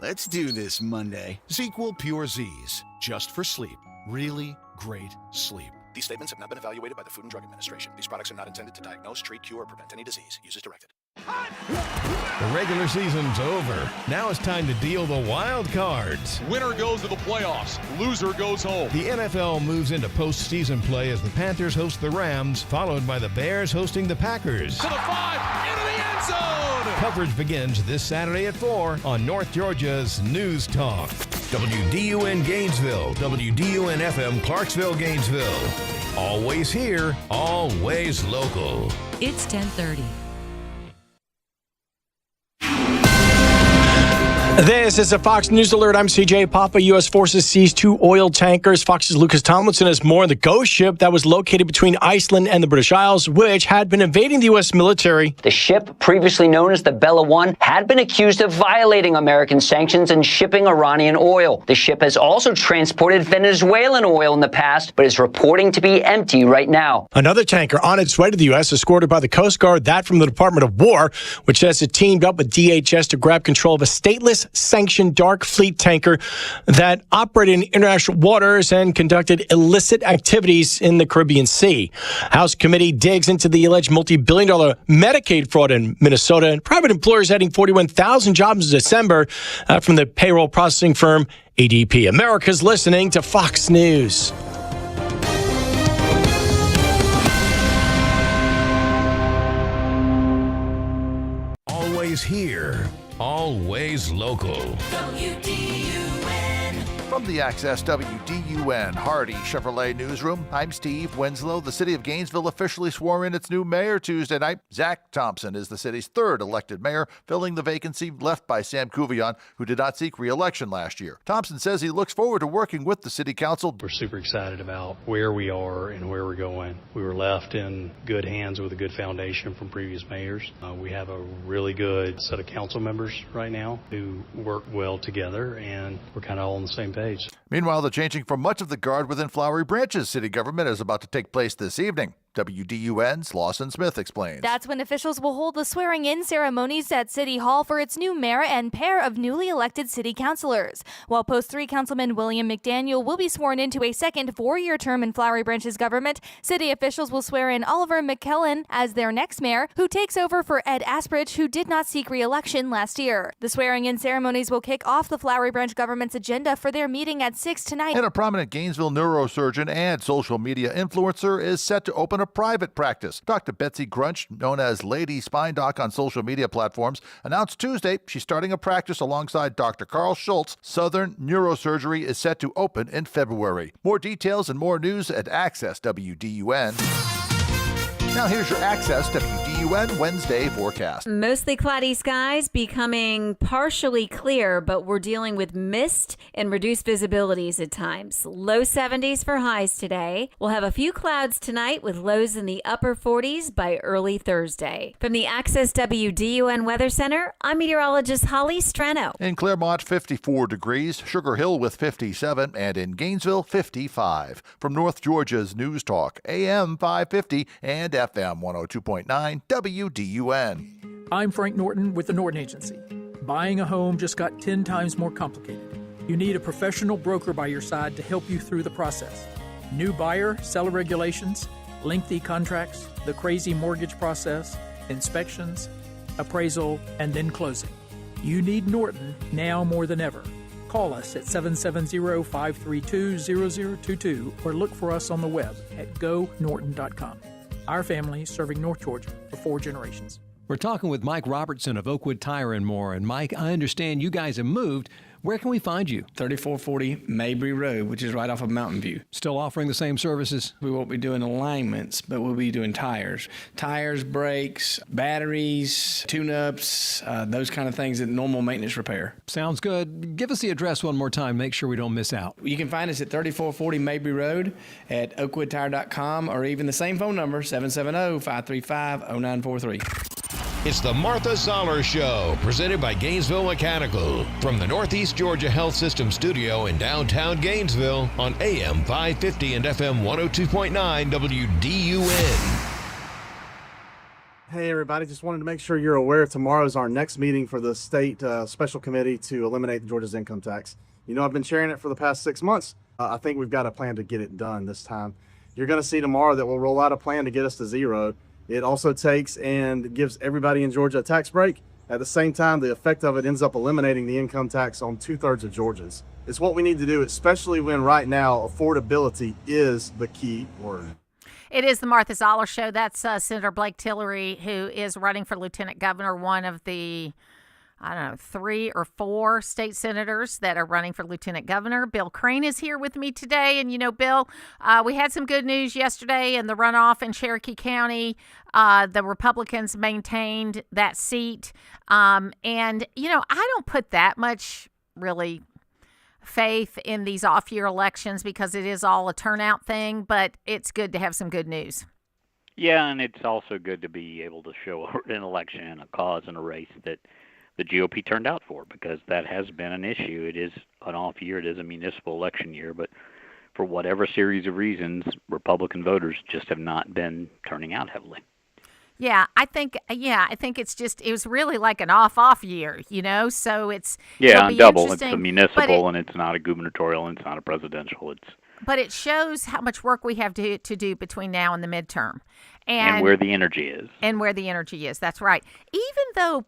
Let's do this Monday. ZQL Pure Z's, just for sleep. Really great sleep. These statements have not been evaluated by the Food and Drug Administration. These products are not intended to diagnose, treat, cure, or prevent any disease. Use as directed. The regular season's over. Now it's time to deal the wild cards. Winner goes to the playoffs. Loser goes home. The NFL moves into postseason play as the Panthers host the Rams, followed by the Bears hosting the Packers. To the 5, into the end zone! Coverage begins this Saturday at 4 on North Georgia's News Talk. WDUN Gainesville, WDUN FM Clarksville, Gainesville. Always here, always local. It's 10:30. This is a Fox News Alert. I'm CJ Papa. U.S. forces seized 2 oil tankers. Fox's Lucas Tomlinson has more on the ghost ship that was located between Iceland and the British Isles, which had been invading the U.S. military. The ship, previously known as the Bella One, had been accused of violating American sanctions and shipping Iranian oil. The ship has also transported Venezuelan oil in the past, but is reporting to be empty right now. Another tanker on its way to the U.S., escorted by the Coast Guard, that from the Department of War, which says it teamed up with DHS to grab control of a stateless, sanctioned dark fleet tanker that operated in international waters and conducted illicit activities in the Caribbean Sea. House committee digs into the alleged multi-billion-dollar Medicaid fraud in Minnesota, and private employers adding 41,000 jobs in December from the payroll processing firm ADP. America's listening to Fox News. Always here, always local. From the Access WDUN Hardy Chevrolet Newsroom, I'm Steve Winslow. The city of Gainesville officially swore in its new mayor Tuesday night. Zach Thompson is the city's 3rd elected mayor, filling the vacancy left by Sam Kuvion, who did not seek re-election last year. Thompson says he looks forward to working with the city council. We're super excited about where we are and where we're going. We were left in good hands with a good foundation from previous mayors. We have a really good set of council members right now who work well together, and we're kind of all on the same page. Meanwhile, the changing from much of the guard within Flowery Branch's city government is about to take place this evening. WDUN's Lawson Smith explains. That's when officials will hold the swearing-in ceremonies at City Hall for its new mayor and pair of newly elected city councilors. While Post 3 Councilman William McDaniel will be sworn into a second 4-year term in Flowery Branch's government, city officials will swear in Oliver McKellen as their next mayor, who takes over for Ed Asprich, who did not seek re-election last year. The swearing-in ceremonies will kick off the Flowery Branch government's agenda for their meeting at 6 tonight. And a prominent Gainesville neurosurgeon and social media influencer is set to open a private practice. Dr. Betsy Grunch, known as Lady Spine Doc on social media platforms, announced Tuesday she's starting a practice alongside Dr. Carl Schultz. Southern Neurosurgery is set to open in February. More details and more news at Access WDUN. Now here's your Access WDUN Wednesday forecast. Mostly cloudy skies, becoming partially clear, but we're dealing with mist and reduced visibilities at times. Low 70s for highs today. We'll have a few clouds tonight with lows in the upper 40s by early Thursday. From the Access WDUN Weather Center, I'm meteorologist Holly Strano. In Claremont, 54 degrees, Sugar Hill with 57, and in Gainesville, 55. From North Georgia's News Talk, AM 550 and FM 102.9 WDUN. I'm Frank Norton with the Norton Agency. Buying a home just got 10 times more complicated. You need a professional broker by your side to help you through the process. New buyer, seller regulations, lengthy contracts, the crazy mortgage process, inspections, appraisal, and then closing. You need Norton now more than ever. Call us at 770-532-0022 or look for us on the web at gonorton.com. Our family serving North Georgia for 4 generations. We're talking with Mike Robertson of Oakwood Tire and More. And Mike, I understand you guys have moved. Where can we find you? 3440 Mabry Road, which is right off of Mountain View. Still offering the same services? We won't be doing alignments, but we'll be doing tires. Tires, brakes, batteries, tune-ups, those kind of things that normal maintenance repair. Sounds good. Give us the address one more time. Make sure we don't miss out. You can find us at 3440 Mabry Road at oakwoodtire.com or even the same phone number, 770-535-0943. It's the Martha Zoller Show, presented by Gainesville Mechanical, from the Northeast Georgia Health System studio in downtown Gainesville on AM 550 and FM 102.9 WDUN. Hey everybody, just wanted to make sure you're aware tomorrow's our next meeting for the state special committee to eliminate Georgia's income tax. You know, I've been sharing it for the past 6 months. I think we've got a plan to get it done this time. you're going to see tomorrow that we'll roll out a plan to get us to zero. It also takes and gives everybody in Georgia a tax break. At the same time, the effect of it ends up eliminating the income tax on 2/3 of Georgians. It's what we need to do, especially when right now affordability is the key word. It is the Martha Zoller Show. That's Senator Blake Tillery, who is running for lieutenant governor, one of the 3 or 4 state senators that are running for lieutenant governor. Bill Crane is here with me today. And, Bill, we had some good news yesterday in the runoff in Cherokee County. The Republicans maintained that seat. And, I don't put that much really faith in these off-year elections because it is all a turnout thing, but it's good to have some good news. Yeah, and it's also good to be able to show an election, a cause, and a race that the GOP turned out for, because that has been an issue. It is an off year. It is a municipal election year, but for whatever series of reasons, Republican voters just have not been turning out heavily. Yeah, I think it was really like an off year, so it's double. It's a municipal, and it's not a gubernatorial, and it's not a presidential. But it shows how much work we have to do between now and the midterm. And where the energy is. And where the energy is, that's right. Even though,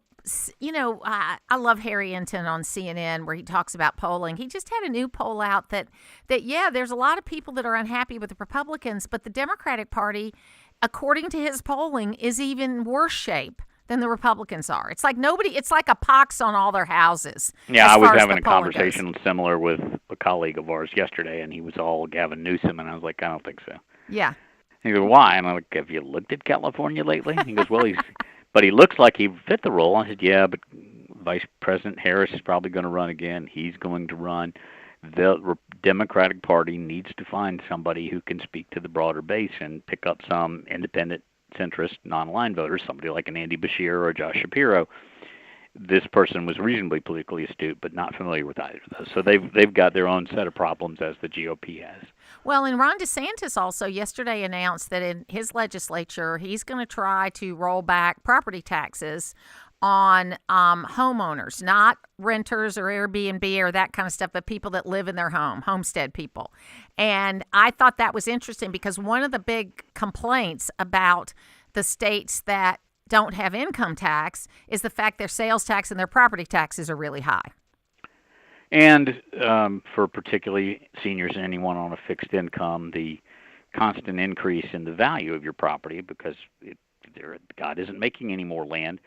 I love Harry Enton on CNN where he talks about polling. He just had a new poll out that there's a lot of people that are unhappy with the Republicans, but the Democratic Party, according to his polling, is even worse shape than the Republicans are. It's like a pox on all their houses. Yeah, I was having a conversation similar with a colleague of ours yesterday, and he was all Gavin Newsom, and I was like, I don't think so. Yeah. He goes, why? And I'm like, have you looked at California lately? He goes, well, but he looks like he fit the role. I said, yeah, but Vice President Harris is probably going to run again. He's going to run. The Democratic Party needs to find somebody who can speak to the broader base and pick up some independent, centrist, non-aligned voters, somebody like an Andy Beshear or Josh Shapiro. This person was reasonably politically astute, but not familiar with either of those. So they've got their own set of problems, as the GOP has. Well, and Ron DeSantis also yesterday announced that in his legislature, he's going to try to roll back property taxes on homeowners, not renters or Airbnb or that kind of stuff, but people that live in their home, homestead people. And I thought that was interesting because one of the big complaints about the states that don't have income tax is the fact their sales tax and their property taxes are really high. And for particularly seniors and anyone on a fixed income, the constant increase in the value of your property, because God isn't making any more land.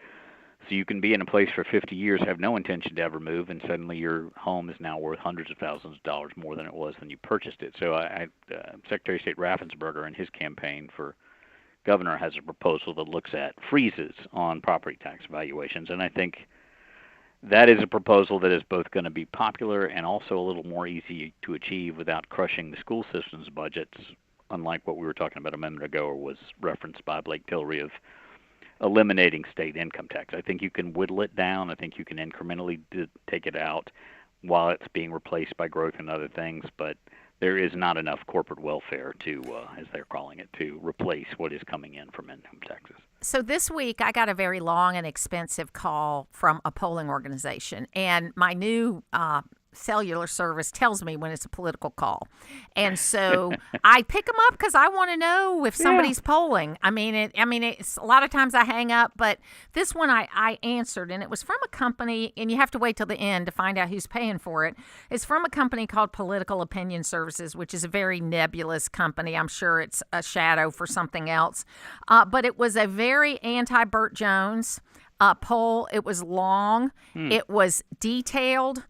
So you can be in a place for 50 years, have no intention to ever move, and suddenly your home is now worth hundreds of thousands of dollars more than it was when you purchased it. So Secretary of State Raffensperger in his campaign for governor has a proposal that looks at freezes on property tax valuations, and I think that is a proposal that is both going to be popular and also a little more easy to achieve without crushing the school system's budgets, unlike what we were talking about a minute ago or was referenced by Blake Tillery of eliminating state income tax. I think you can whittle it down. I think you can incrementally take it out while it's being replaced by growth and other things, but there is not enough corporate welfare to, as they're calling it, to replace what is coming in from income taxes. So this week, I got a very long and expensive call from a polling organization, and my new cellular service tells me when it's a political call. And so I pick them up because I want to know if somebody's polling. It's a lot of times I hang up, but this one I answered, and it was from a company, and you have to wait till the end to find out who's paying for it. It's from a company called Political Opinion Services, which is a very nebulous company. I'm sure it's a shadow for something else. But it was a very anti-Burt Jones poll. It was long. It was detailed.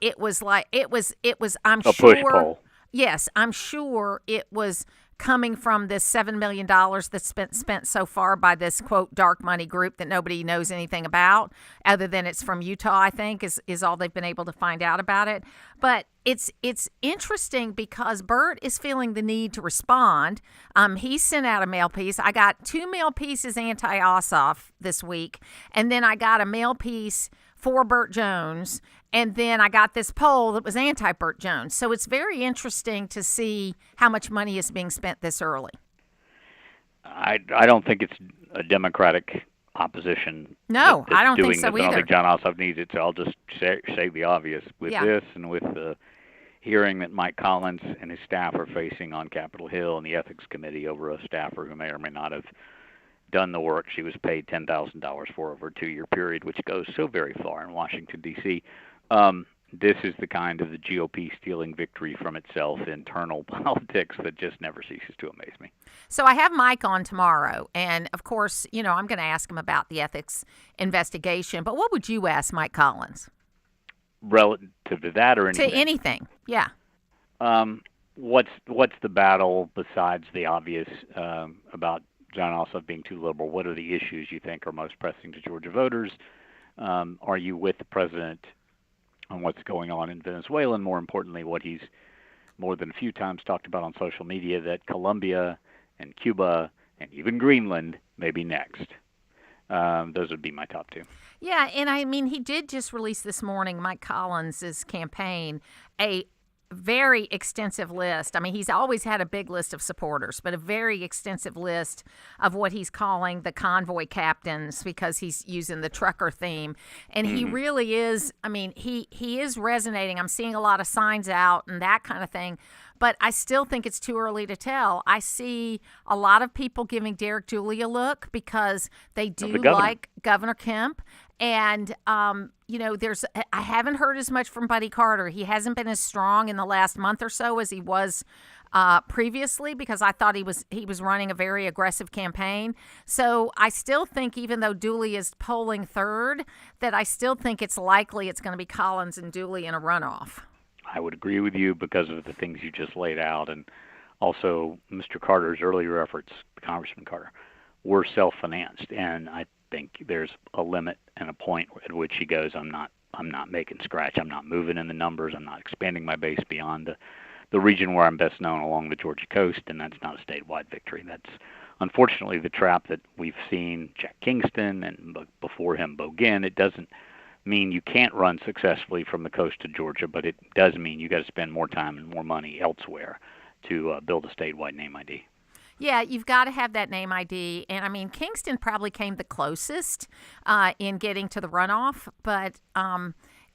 It was I'm a sure. Push poll. Yes, I'm sure it was coming from this $7 million that's been spent so far by this, quote, dark money group that nobody knows anything about, other than it's from Utah, I think, is all they've been able to find out about it. But it's interesting because Burt is feeling the need to respond. He sent out a mail piece. I got 2 mail pieces anti-Ossoff this week, and then I got a mail piece for Burt Jones, and then I got this poll that was anti-Burt Jones. So it's very interesting to see how much money is being spent this early. I don't think it's a Democratic opposition. No, I don't think so either. I don't think John Ossoff needs it, so I'll just say the obvious with this and with the hearing that Mike Collins and his staff are facing on Capitol Hill and the Ethics Committee over a staffer who may or may not have done the work she was paid $10,000 for over a 2-year period, which goes so very far in Washington, D.C. This is the kind of the GOP stealing victory from itself internal politics that just never ceases to amaze me. So I have Mike on tomorrow, and of course, I'm going to ask him about the ethics investigation, but what would you ask Mike Collins? Relative to that or anything? To anything, yeah. What's the battle besides the obvious about John Ossoff being too liberal? What are the issues you think are most pressing to Georgia voters? Are you with the president on what's going on in Venezuela, and more importantly, what he's more than a few times talked about on social media, that Colombia and Cuba and even Greenland may be next? Those would be my top two. Yeah, and I mean, he did just release this morning, Mike Collins' campaign, a very extensive list. I mean, he's always had a big list of supporters, but a very extensive list of what he's calling the convoy captains, because he's using the trucker theme. And he really is, I mean, he is resonating. I'm seeing a lot of signs out and that kind of thing. But I still think it's too early to tell. I see a lot of people giving Derek Dooley a look because they do like Governor Kemp. And, I haven't heard as much from Buddy Carter. He hasn't been as strong in the last month or so as he was previously, because I thought he was running a very aggressive campaign. So I still think, even though Dooley is polling third, that I still think it's likely it's going to be Collins and Dooley in a runoff. I would agree with you because of the things you just laid out, and also Mr. Carter's earlier efforts, Congressman Carter, were self-financed, and I think there's a limit and a point at which he goes, I'm not making scratch, I'm not moving in the numbers, I'm not expanding my base beyond the region where I'm best known along the Georgia coast, and that's not a statewide victory. That's unfortunately the trap that we've seen Jack Kingston and before him Bogan. It doesn't mean you can't run successfully from the coast of Georgia, but it does mean you got to spend more time and more money elsewhere to build a statewide name ID. Yeah, you've got to have that name ID. And I mean, Kingston probably came the closest in getting to the runoff, but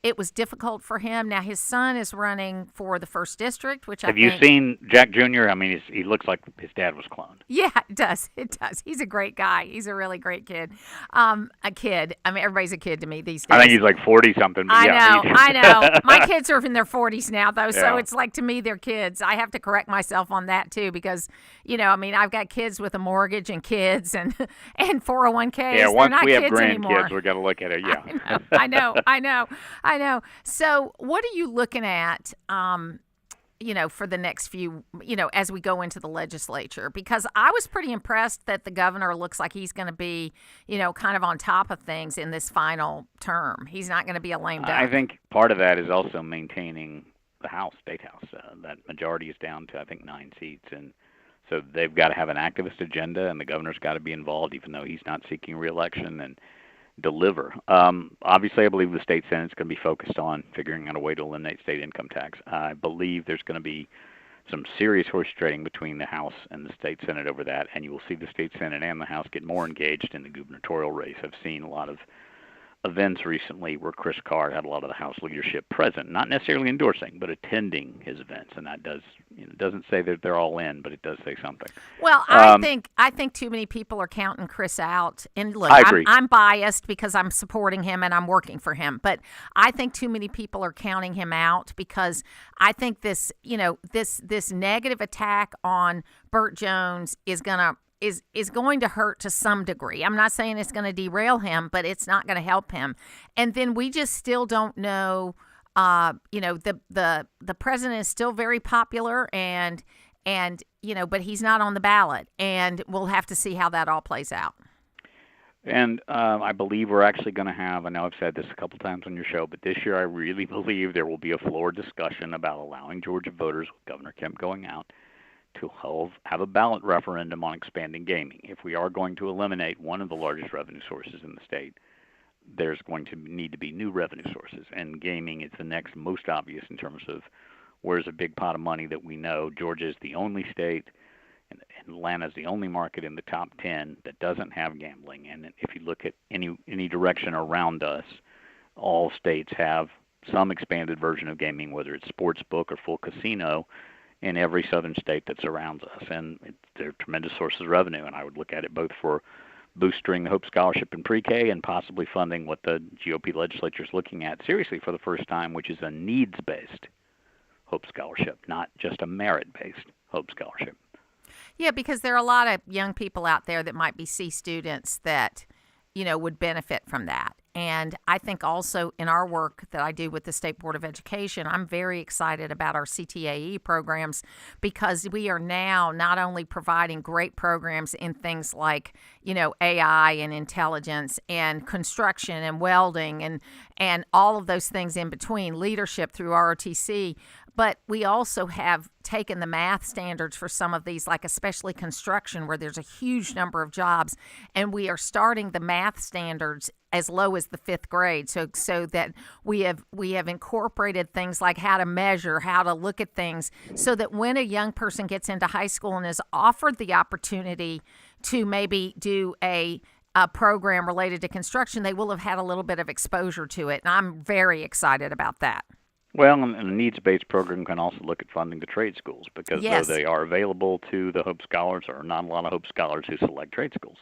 it was difficult for him. Now, his son is running for the 1st District, which Have you seen Jack Jr.? I mean, he looks like his dad was cloned. Yeah, it does. It does. He's a great guy. He's a really great kid. A kid. I mean, everybody's a kid to me these days. I think he's like 40-something. I know. My kids are in their 40s now, though, so it's like, to me, they're kids. I have to correct myself on that, too, because, I mean, I've got kids with a mortgage and kids and 401ks. Yeah, once we have grandkids, we got to look at it, yeah. I know. So what are you looking at, for the next few, as we go into the legislature? Because I was pretty impressed that the governor looks like he's going to be, kind of on top of things in this final term. He's not going to be a lame duck. I think part of that is also maintaining the State House. That majority is down to, I think, 9 seats. And so they've got to have an activist agenda, and the governor's got to be involved, even though he's not seeking re-election, and deliver. Obviously, I believe the state Senate's going to be focused on figuring out a way to eliminate state income tax. I believe there's going to be some serious horse trading between the House and the state Senate over that, and you will see the state Senate and the House get more engaged in the gubernatorial race. I've seen a lot of events recently where Chris Carr had a lot of the House leadership present, not necessarily endorsing, but attending his events, and that doesn't say that they're all in, but it does say something. Well, I think too many people are counting Chris out. And look, I'm biased because I'm supporting him and I'm working for him, but I think too many people are counting him out, because I think this negative attack on Burt Jones is going to hurt to some degree. I'm not saying it's going to derail him, but it's not going to help him. And then we just still don't know. The president is still very popular, and but he's not on the ballot, and we'll have to see how that all plays out. And I believe we're actually going to have, I know I've said this a couple times on your show, but this year I really believe there will be a floor discussion about allowing Georgia voters, with Governor Kemp going out, to have a ballot referendum on expanding gaming. If we are going to eliminate one of the largest revenue sources in the state, there's going to need to be new revenue sources, and gaming is the next most obvious in terms of where's a big pot of money that we know. Georgia is the only state, and Atlanta is the only market in the top 10 that doesn't have gambling. And if you look at any direction around us, all states have some expanded version of gaming, whether it's sports book or full casino, in every southern state that surrounds us. And they're tremendous sources of revenue, and I would look at it both for boosting the Hope Scholarship in pre-K and possibly funding what the GOP legislature is looking at seriously for the first time, which is a needs-based Hope Scholarship, not just a merit-based Hope Scholarship. Yeah, because there are a lot of young people out there that might be C students that, would benefit from that. And I think also in our work that I do with the State Board of Education, I'm very excited about our CTAE programs because we are now not only providing great programs in things like, AI and intelligence and construction and welding and all of those things in between, leadership through ROTC, but we also have taken the math standards for some of these, like especially construction, where there's a huge number of jobs, and we are starting the math standards as low as the 5th grade, so that we have incorporated things like how to measure, how to look at things, so that when a young person gets into high school and is offered the opportunity to maybe do a program related to construction, they will have had a little bit of exposure to it, and I'm very excited about that. Well, and a needs-based program can also look at funding the trade schools because though they are available to the Hope Scholars, there are not a lot of Hope Scholars who select trade schools.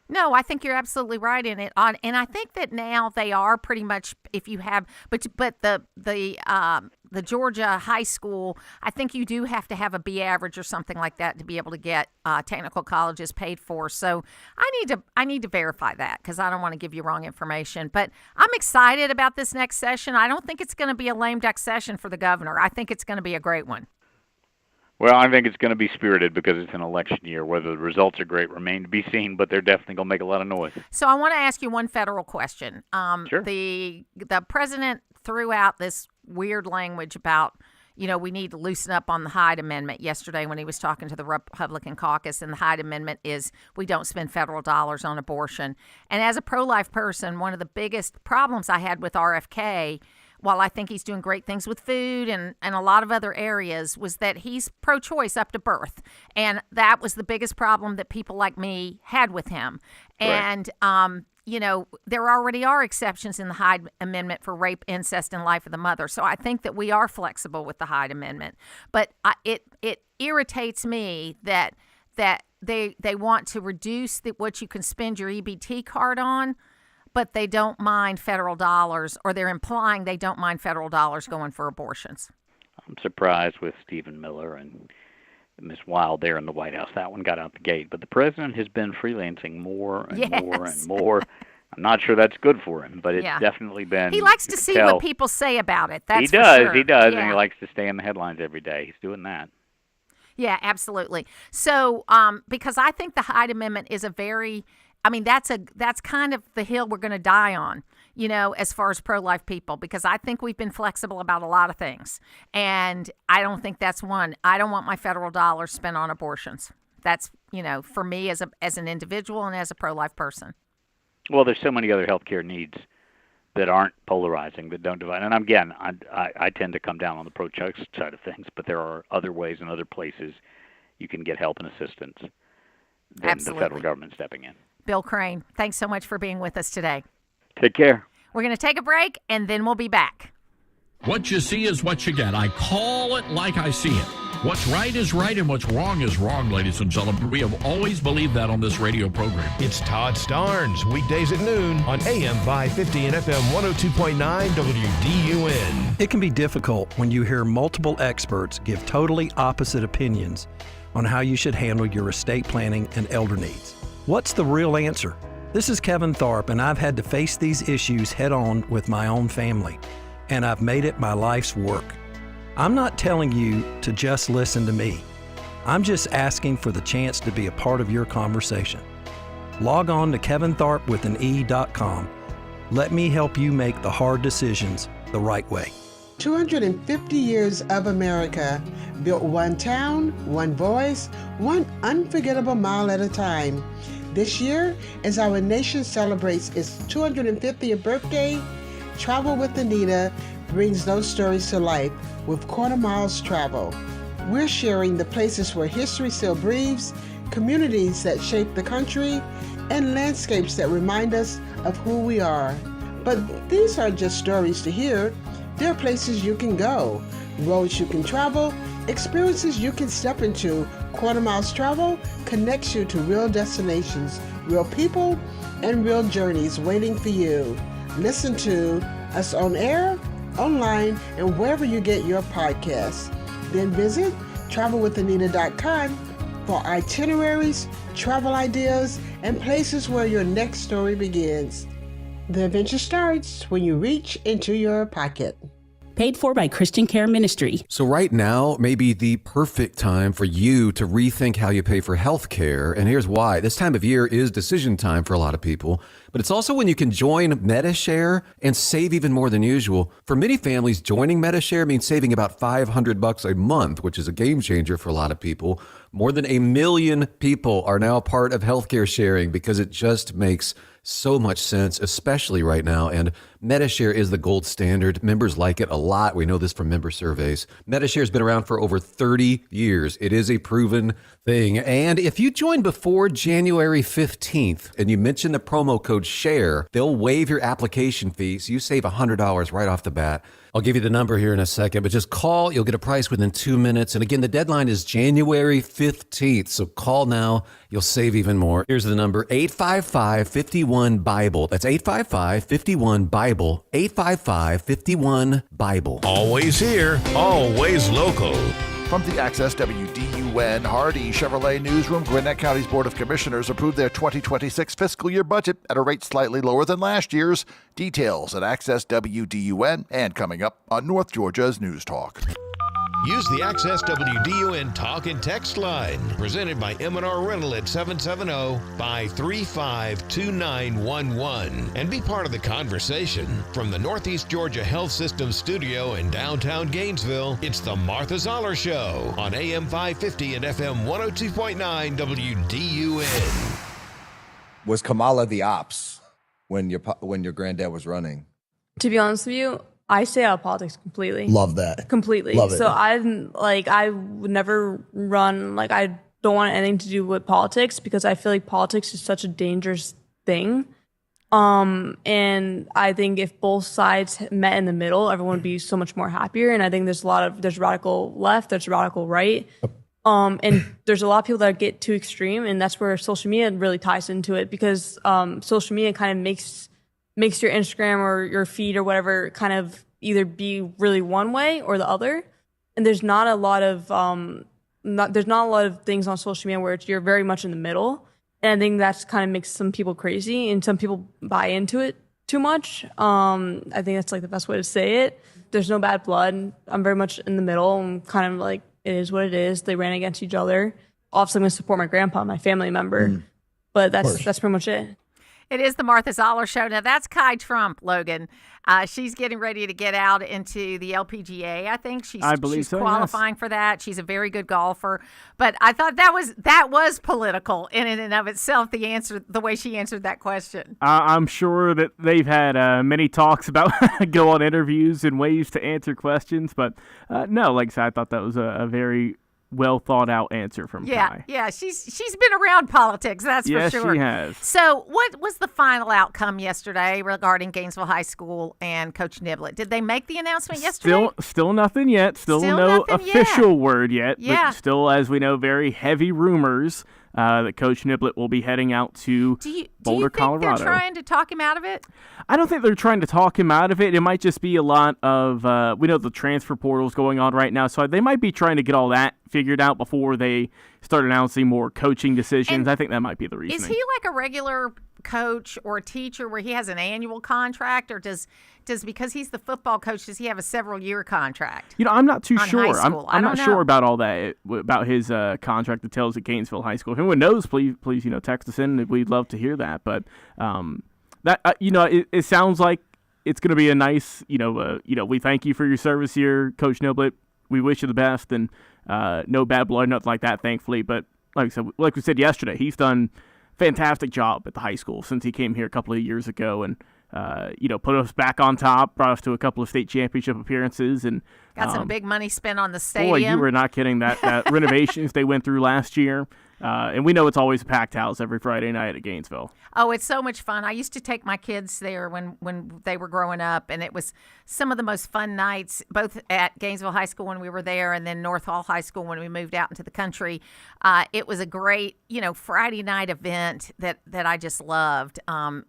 No, I think you're absolutely right in it. And I think that now they are pretty much, if you have, but the Georgia high school, I think you do have to have a B average or something like that to be able to get technical colleges paid for. So I need to verify that because I don't want to give you wrong information. But I'm excited about this next session. I don't think it's going to be a lame duck session for the governor. I think it's going to be a great one. Well, I think it's going to be spirited because it's an election year. Whether the results are great remain to be seen, but they're definitely going to make a lot of noise. So I want to ask you one federal question. Sure. The president threw out this weird language about, we need to loosen up on the Hyde Amendment yesterday when he was talking to the Republican caucus, and the Hyde Amendment is we don't spend federal dollars on abortion. And as a pro-life person, one of the biggest problems I had with RFK, while I think he's doing great things with food and a lot of other areas, was that he's pro-choice up to birth. And that was the biggest problem that people like me had with him. Right. And, there already are exceptions in the Hyde Amendment for rape, incest, and life of the mother. So I think that we are flexible with the Hyde Amendment. But it irritates me that they want to reduce what you can spend your EBT card on, but they don't mind federal dollars, or they're implying they don't mind federal dollars going for abortions. I'm surprised with Stephen Miller and Ms. Wild there in the White House. That one got out the gate. But the president has been freelancing more and more and more. I'm not sure that's good for him, but it's definitely been. He likes to see what people say about it. That's he does. For sure. He does, yeah. And he likes to stay in the headlines every day. He's doing that. Yeah, absolutely. So, because I think the Hyde Amendment is that's kind of the hill we're going to die on, as far as pro-life people, because I think we've been flexible about a lot of things. And I don't think that's one. I don't want my federal dollars spent on abortions. That's, for me as an individual and as a pro-life person. Well, there's so many other healthcare needs that aren't polarizing, that don't divide. And again, I tend to come down on the pro-choice side of things, but there are other ways and other places you can get help and assistance than the federal government stepping in. Bill Crane, thanks so much for being with us today. Take care. We're going to take a break, and then we'll be back. What you see is what you get. I call it like I see it. What's right is right and what's wrong is wrong, ladies and gentlemen. We have always believed that on this radio program. It's Todd Starnes, weekdays at noon on AM 550 and FM 102.9 WDUN. It can be difficult when you hear multiple experts give totally opposite opinions on how you should handle your estate planning and elder needs. What's the real answer? This is Kevin Tharp, and I've had to face these issues head on with my own family, and I've made it my life's work. I'm not telling you to just listen to me. I'm just asking for the chance to be a part of your conversation. Log on to KevinTharpWithAnE.com. Let me help you make the hard decisions the right way. 250 years of America, built one town, one voice, one unforgettable mile at a time. This year, as our nation celebrates its 250th birthday, Travel with Anita brings those stories to life with Quarter Miles Travel. We're sharing the places where history still breathes, communities that shape the country, and landscapes that remind us of who we are. But these aren't just stories to hear. There are places you can go, roads you can travel, experiences you can step into. Quarter Miles Travel connects you to real destinations, real people, and real journeys waiting for you. Listen to us on air, online, and wherever you get your podcasts. Then visit travelwithanita.com for itineraries, travel ideas, and places where your next story begins. The adventure starts when you reach into your pocket. Paid for by Christian Care Ministry. So right now may be the perfect time for you to rethink how you pay for health care. And here's why. This time of year is decision time for a lot of people, but it's also when you can join MediShare and save even more than usual. For many families, joining MediShare means saving about $500 a month, which is a game changer for a lot of people. More than 1 million people are now part of healthcare sharing because it just makes so much sense, especially right now. And MediShare is the gold standard. Members like it a lot. We know this from member surveys. MediShare has been around for over 30 years. It is a proven thing. And if you join before January 15th and you mention the promo code SHARE, they'll waive your application fee. So you save $100 right off the bat. I'll give you the number here in a second, but just call. You'll get a price within 2 minutes. And again, the deadline is January 15th. So call now. You'll save even more. Here's the number, 855-51-BIBLE. That's 855-51-BIBLE. 855-51-BIBLE. Always here, always local. From the Access WDUN Hardy Chevrolet Newsroom, Gwinnett County's Board of Commissioners approved their 2026 fiscal year budget at a rate slightly lower than last year's. Details at Access WDUN and coming up on North Georgia's News Talk. Use the Access WDUN Talk and Text line, presented by M&R Rental at 770-535-2911, and be part of the conversation. From the Northeast Georgia Health System studio in downtown Gainesville, it's the Martha Zoller Show on AM 550 and FM 102.9 WDUN. Was Kamala the ops when your granddad was running? To be honest with you, I stay out of politics completely. Love that. Completely. Love it. So I would never run, I don't want anything to do with politics because I feel like politics is such a dangerous thing. And I think if both sides met in the middle, everyone would be so much more happier. And I think there's radical left, there's radical right. And there's a lot of people that get too extreme, and that's where social media really ties into it because social media kind of makes your Instagram or your feed or whatever kind of either be really one way or the other. And there's not a lot of things on social media where you're very much in the middle. And I think that's kind of makes some people crazy and some people buy into it too much. I think that's the best way to say it. There's no bad blood. I'm very much in the middle. I'm kind of it is what it is. They ran against each other. Obviously, I'm going to support my grandpa, my family member. But that's pretty much it. It is the Martha Zoller Show. Now, that's Kai Trump, Logan. She's getting ready to get out into the LPGA. I think she's qualifying for that. She's a very good golfer. But I thought that was political in and of itself, the way she answered that question. I'm sure that they've had many talks about go on interviews and ways to answer questions. But no, like I said, I thought that was a very well thought out answer from Kai. Yeah, she's been around politics, that's for sure. Yes, she has. So what was the final outcome yesterday regarding Gainesville High School and Coach Niblett? Did they make the announcement yesterday? Still nothing yet. Still no official word yet. Yeah. But still, as we know, very heavy rumors that Coach Niblett will be heading out to Boulder, Colorado. Do you think they're trying to talk him out of it? I don't think they're trying to talk him out of it. It might just be a lot of, we know the transfer portal is going on right now, so they might be trying to get all that figured out before they start announcing more coaching decisions. And I think that might be the reason. Is he like a regular coach or a teacher where he has an annual contract, or does because he's the football coach, does he have a several-year contract? I'm not too sure. I'm not sure about all that, about his contract details at Gainesville High School. If anyone knows, please text us in. We'd love to hear that. But that it sounds like it's going to be a nice, we thank you for your service here, Coach Niblett. We wish you the best, and no bad blood, nothing like that, thankfully. But like we said yesterday, he's done fantastic job at the high school since he came here a couple of years ago, and put us back on top, brought us to a couple of state championship appearances, and got some big money spent on the stadium. Boy, you were not kidding. That renovations they went through last year, And we know it's always a packed house every Friday night at Gainesville. Oh, it's so much fun. I used to take my kids there when they were growing up, and it was some of the most fun nights, both at Gainesville High School when we were there and then North Hall High School when we moved out into the country. It was a great, Friday night event that I just loved.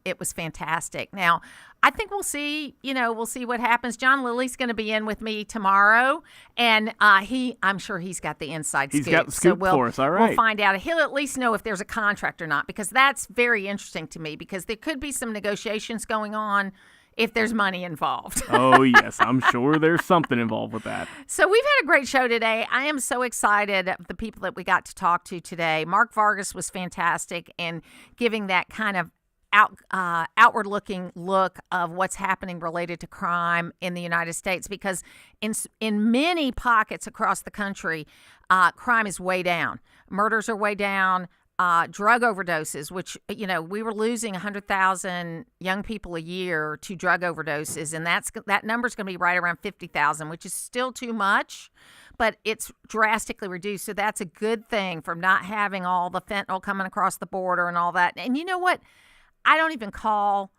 It was fantastic. Now, I think we'll see what happens. John Lilly's going to be in with me tomorrow, and I'm sure he's got the inside scoop. He's got the scoop for us. All right. We'll find out. He'll at least know if there's a contract or not, because that's very interesting to me, because there could be some negotiations going on if there's money involved. Oh, yes. I'm sure there's something involved with that. So we've had a great show today. I am so excited of the people that we got to talk to today. Mark Vargas was fantastic in giving that kind of outward-looking look of what's happening related to crime in the United States, because in many pockets across the country, crime is way down. Murders are way down. Drug overdoses, which, we were losing 100,000 young people a year to drug overdoses, and that number's going to be right around 50,000, which is still too much, but it's drastically reduced. So that's a good thing from not having all the fentanyl coming across the border and all that. And you know what? I don't even call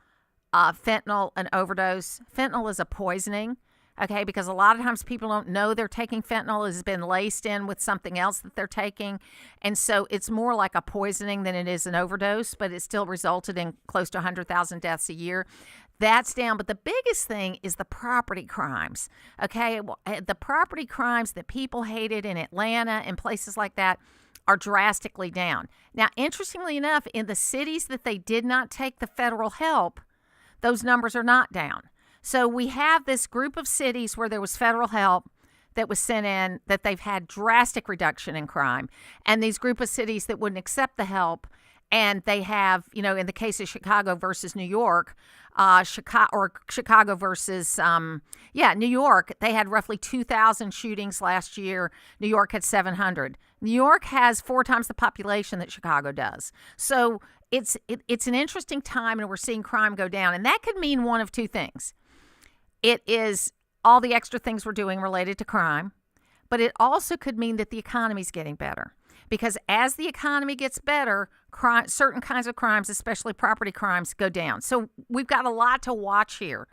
fentanyl an overdose. Fentanyl is a poisoning, okay, because a lot of times people don't know they're taking fentanyl. It has been laced in with something else that they're taking. And so it's more like a poisoning than it is an overdose, but it still resulted in close to 100,000 deaths a year. That's down. But the biggest thing is the property crimes, okay? The property crimes that people hated in Atlanta and places like that are drastically down. Now, interestingly enough, in the cities that they did not take the federal help, those numbers are not down. So we have this group of cities where there was federal help that was sent in, that they've had drastic reduction in crime. And these group of cities that wouldn't accept the help, and they have, in the case of Chicago versus New York, Chicago versus, New York, they had roughly 2,000 shootings last year. New York had 700. New York has 4 times the population that Chicago does. So it's an interesting time, and we're seeing crime go down. And that could mean one of two things. It is all the extra things we're doing related to crime, but it also could mean that the economy's getting better. Because as the economy gets better, certain kinds of crimes, especially property crimes, go down. So we've got a lot to watch here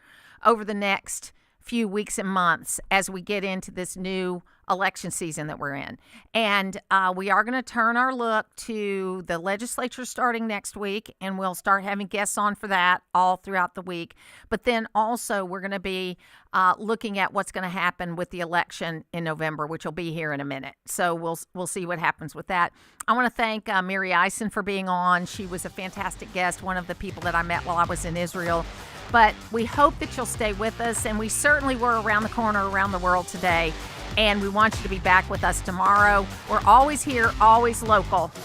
over the next few weeks and months as we get into this new election season that we're in. And we are going to turn our look to the legislature starting next week, and we'll start having guests on for that all throughout the week. But then also we're going to be looking at what's going to happen with the election in November, which will be here in a minute. So we'll see what happens with that. I want to thank Miri Eisen for being on. She was a fantastic guest, one of the people that I met while I was in Israel. But we hope that you'll stay with us, and we certainly were around the corner, around the world today. And we want you to be back with us tomorrow. We're always here, always local.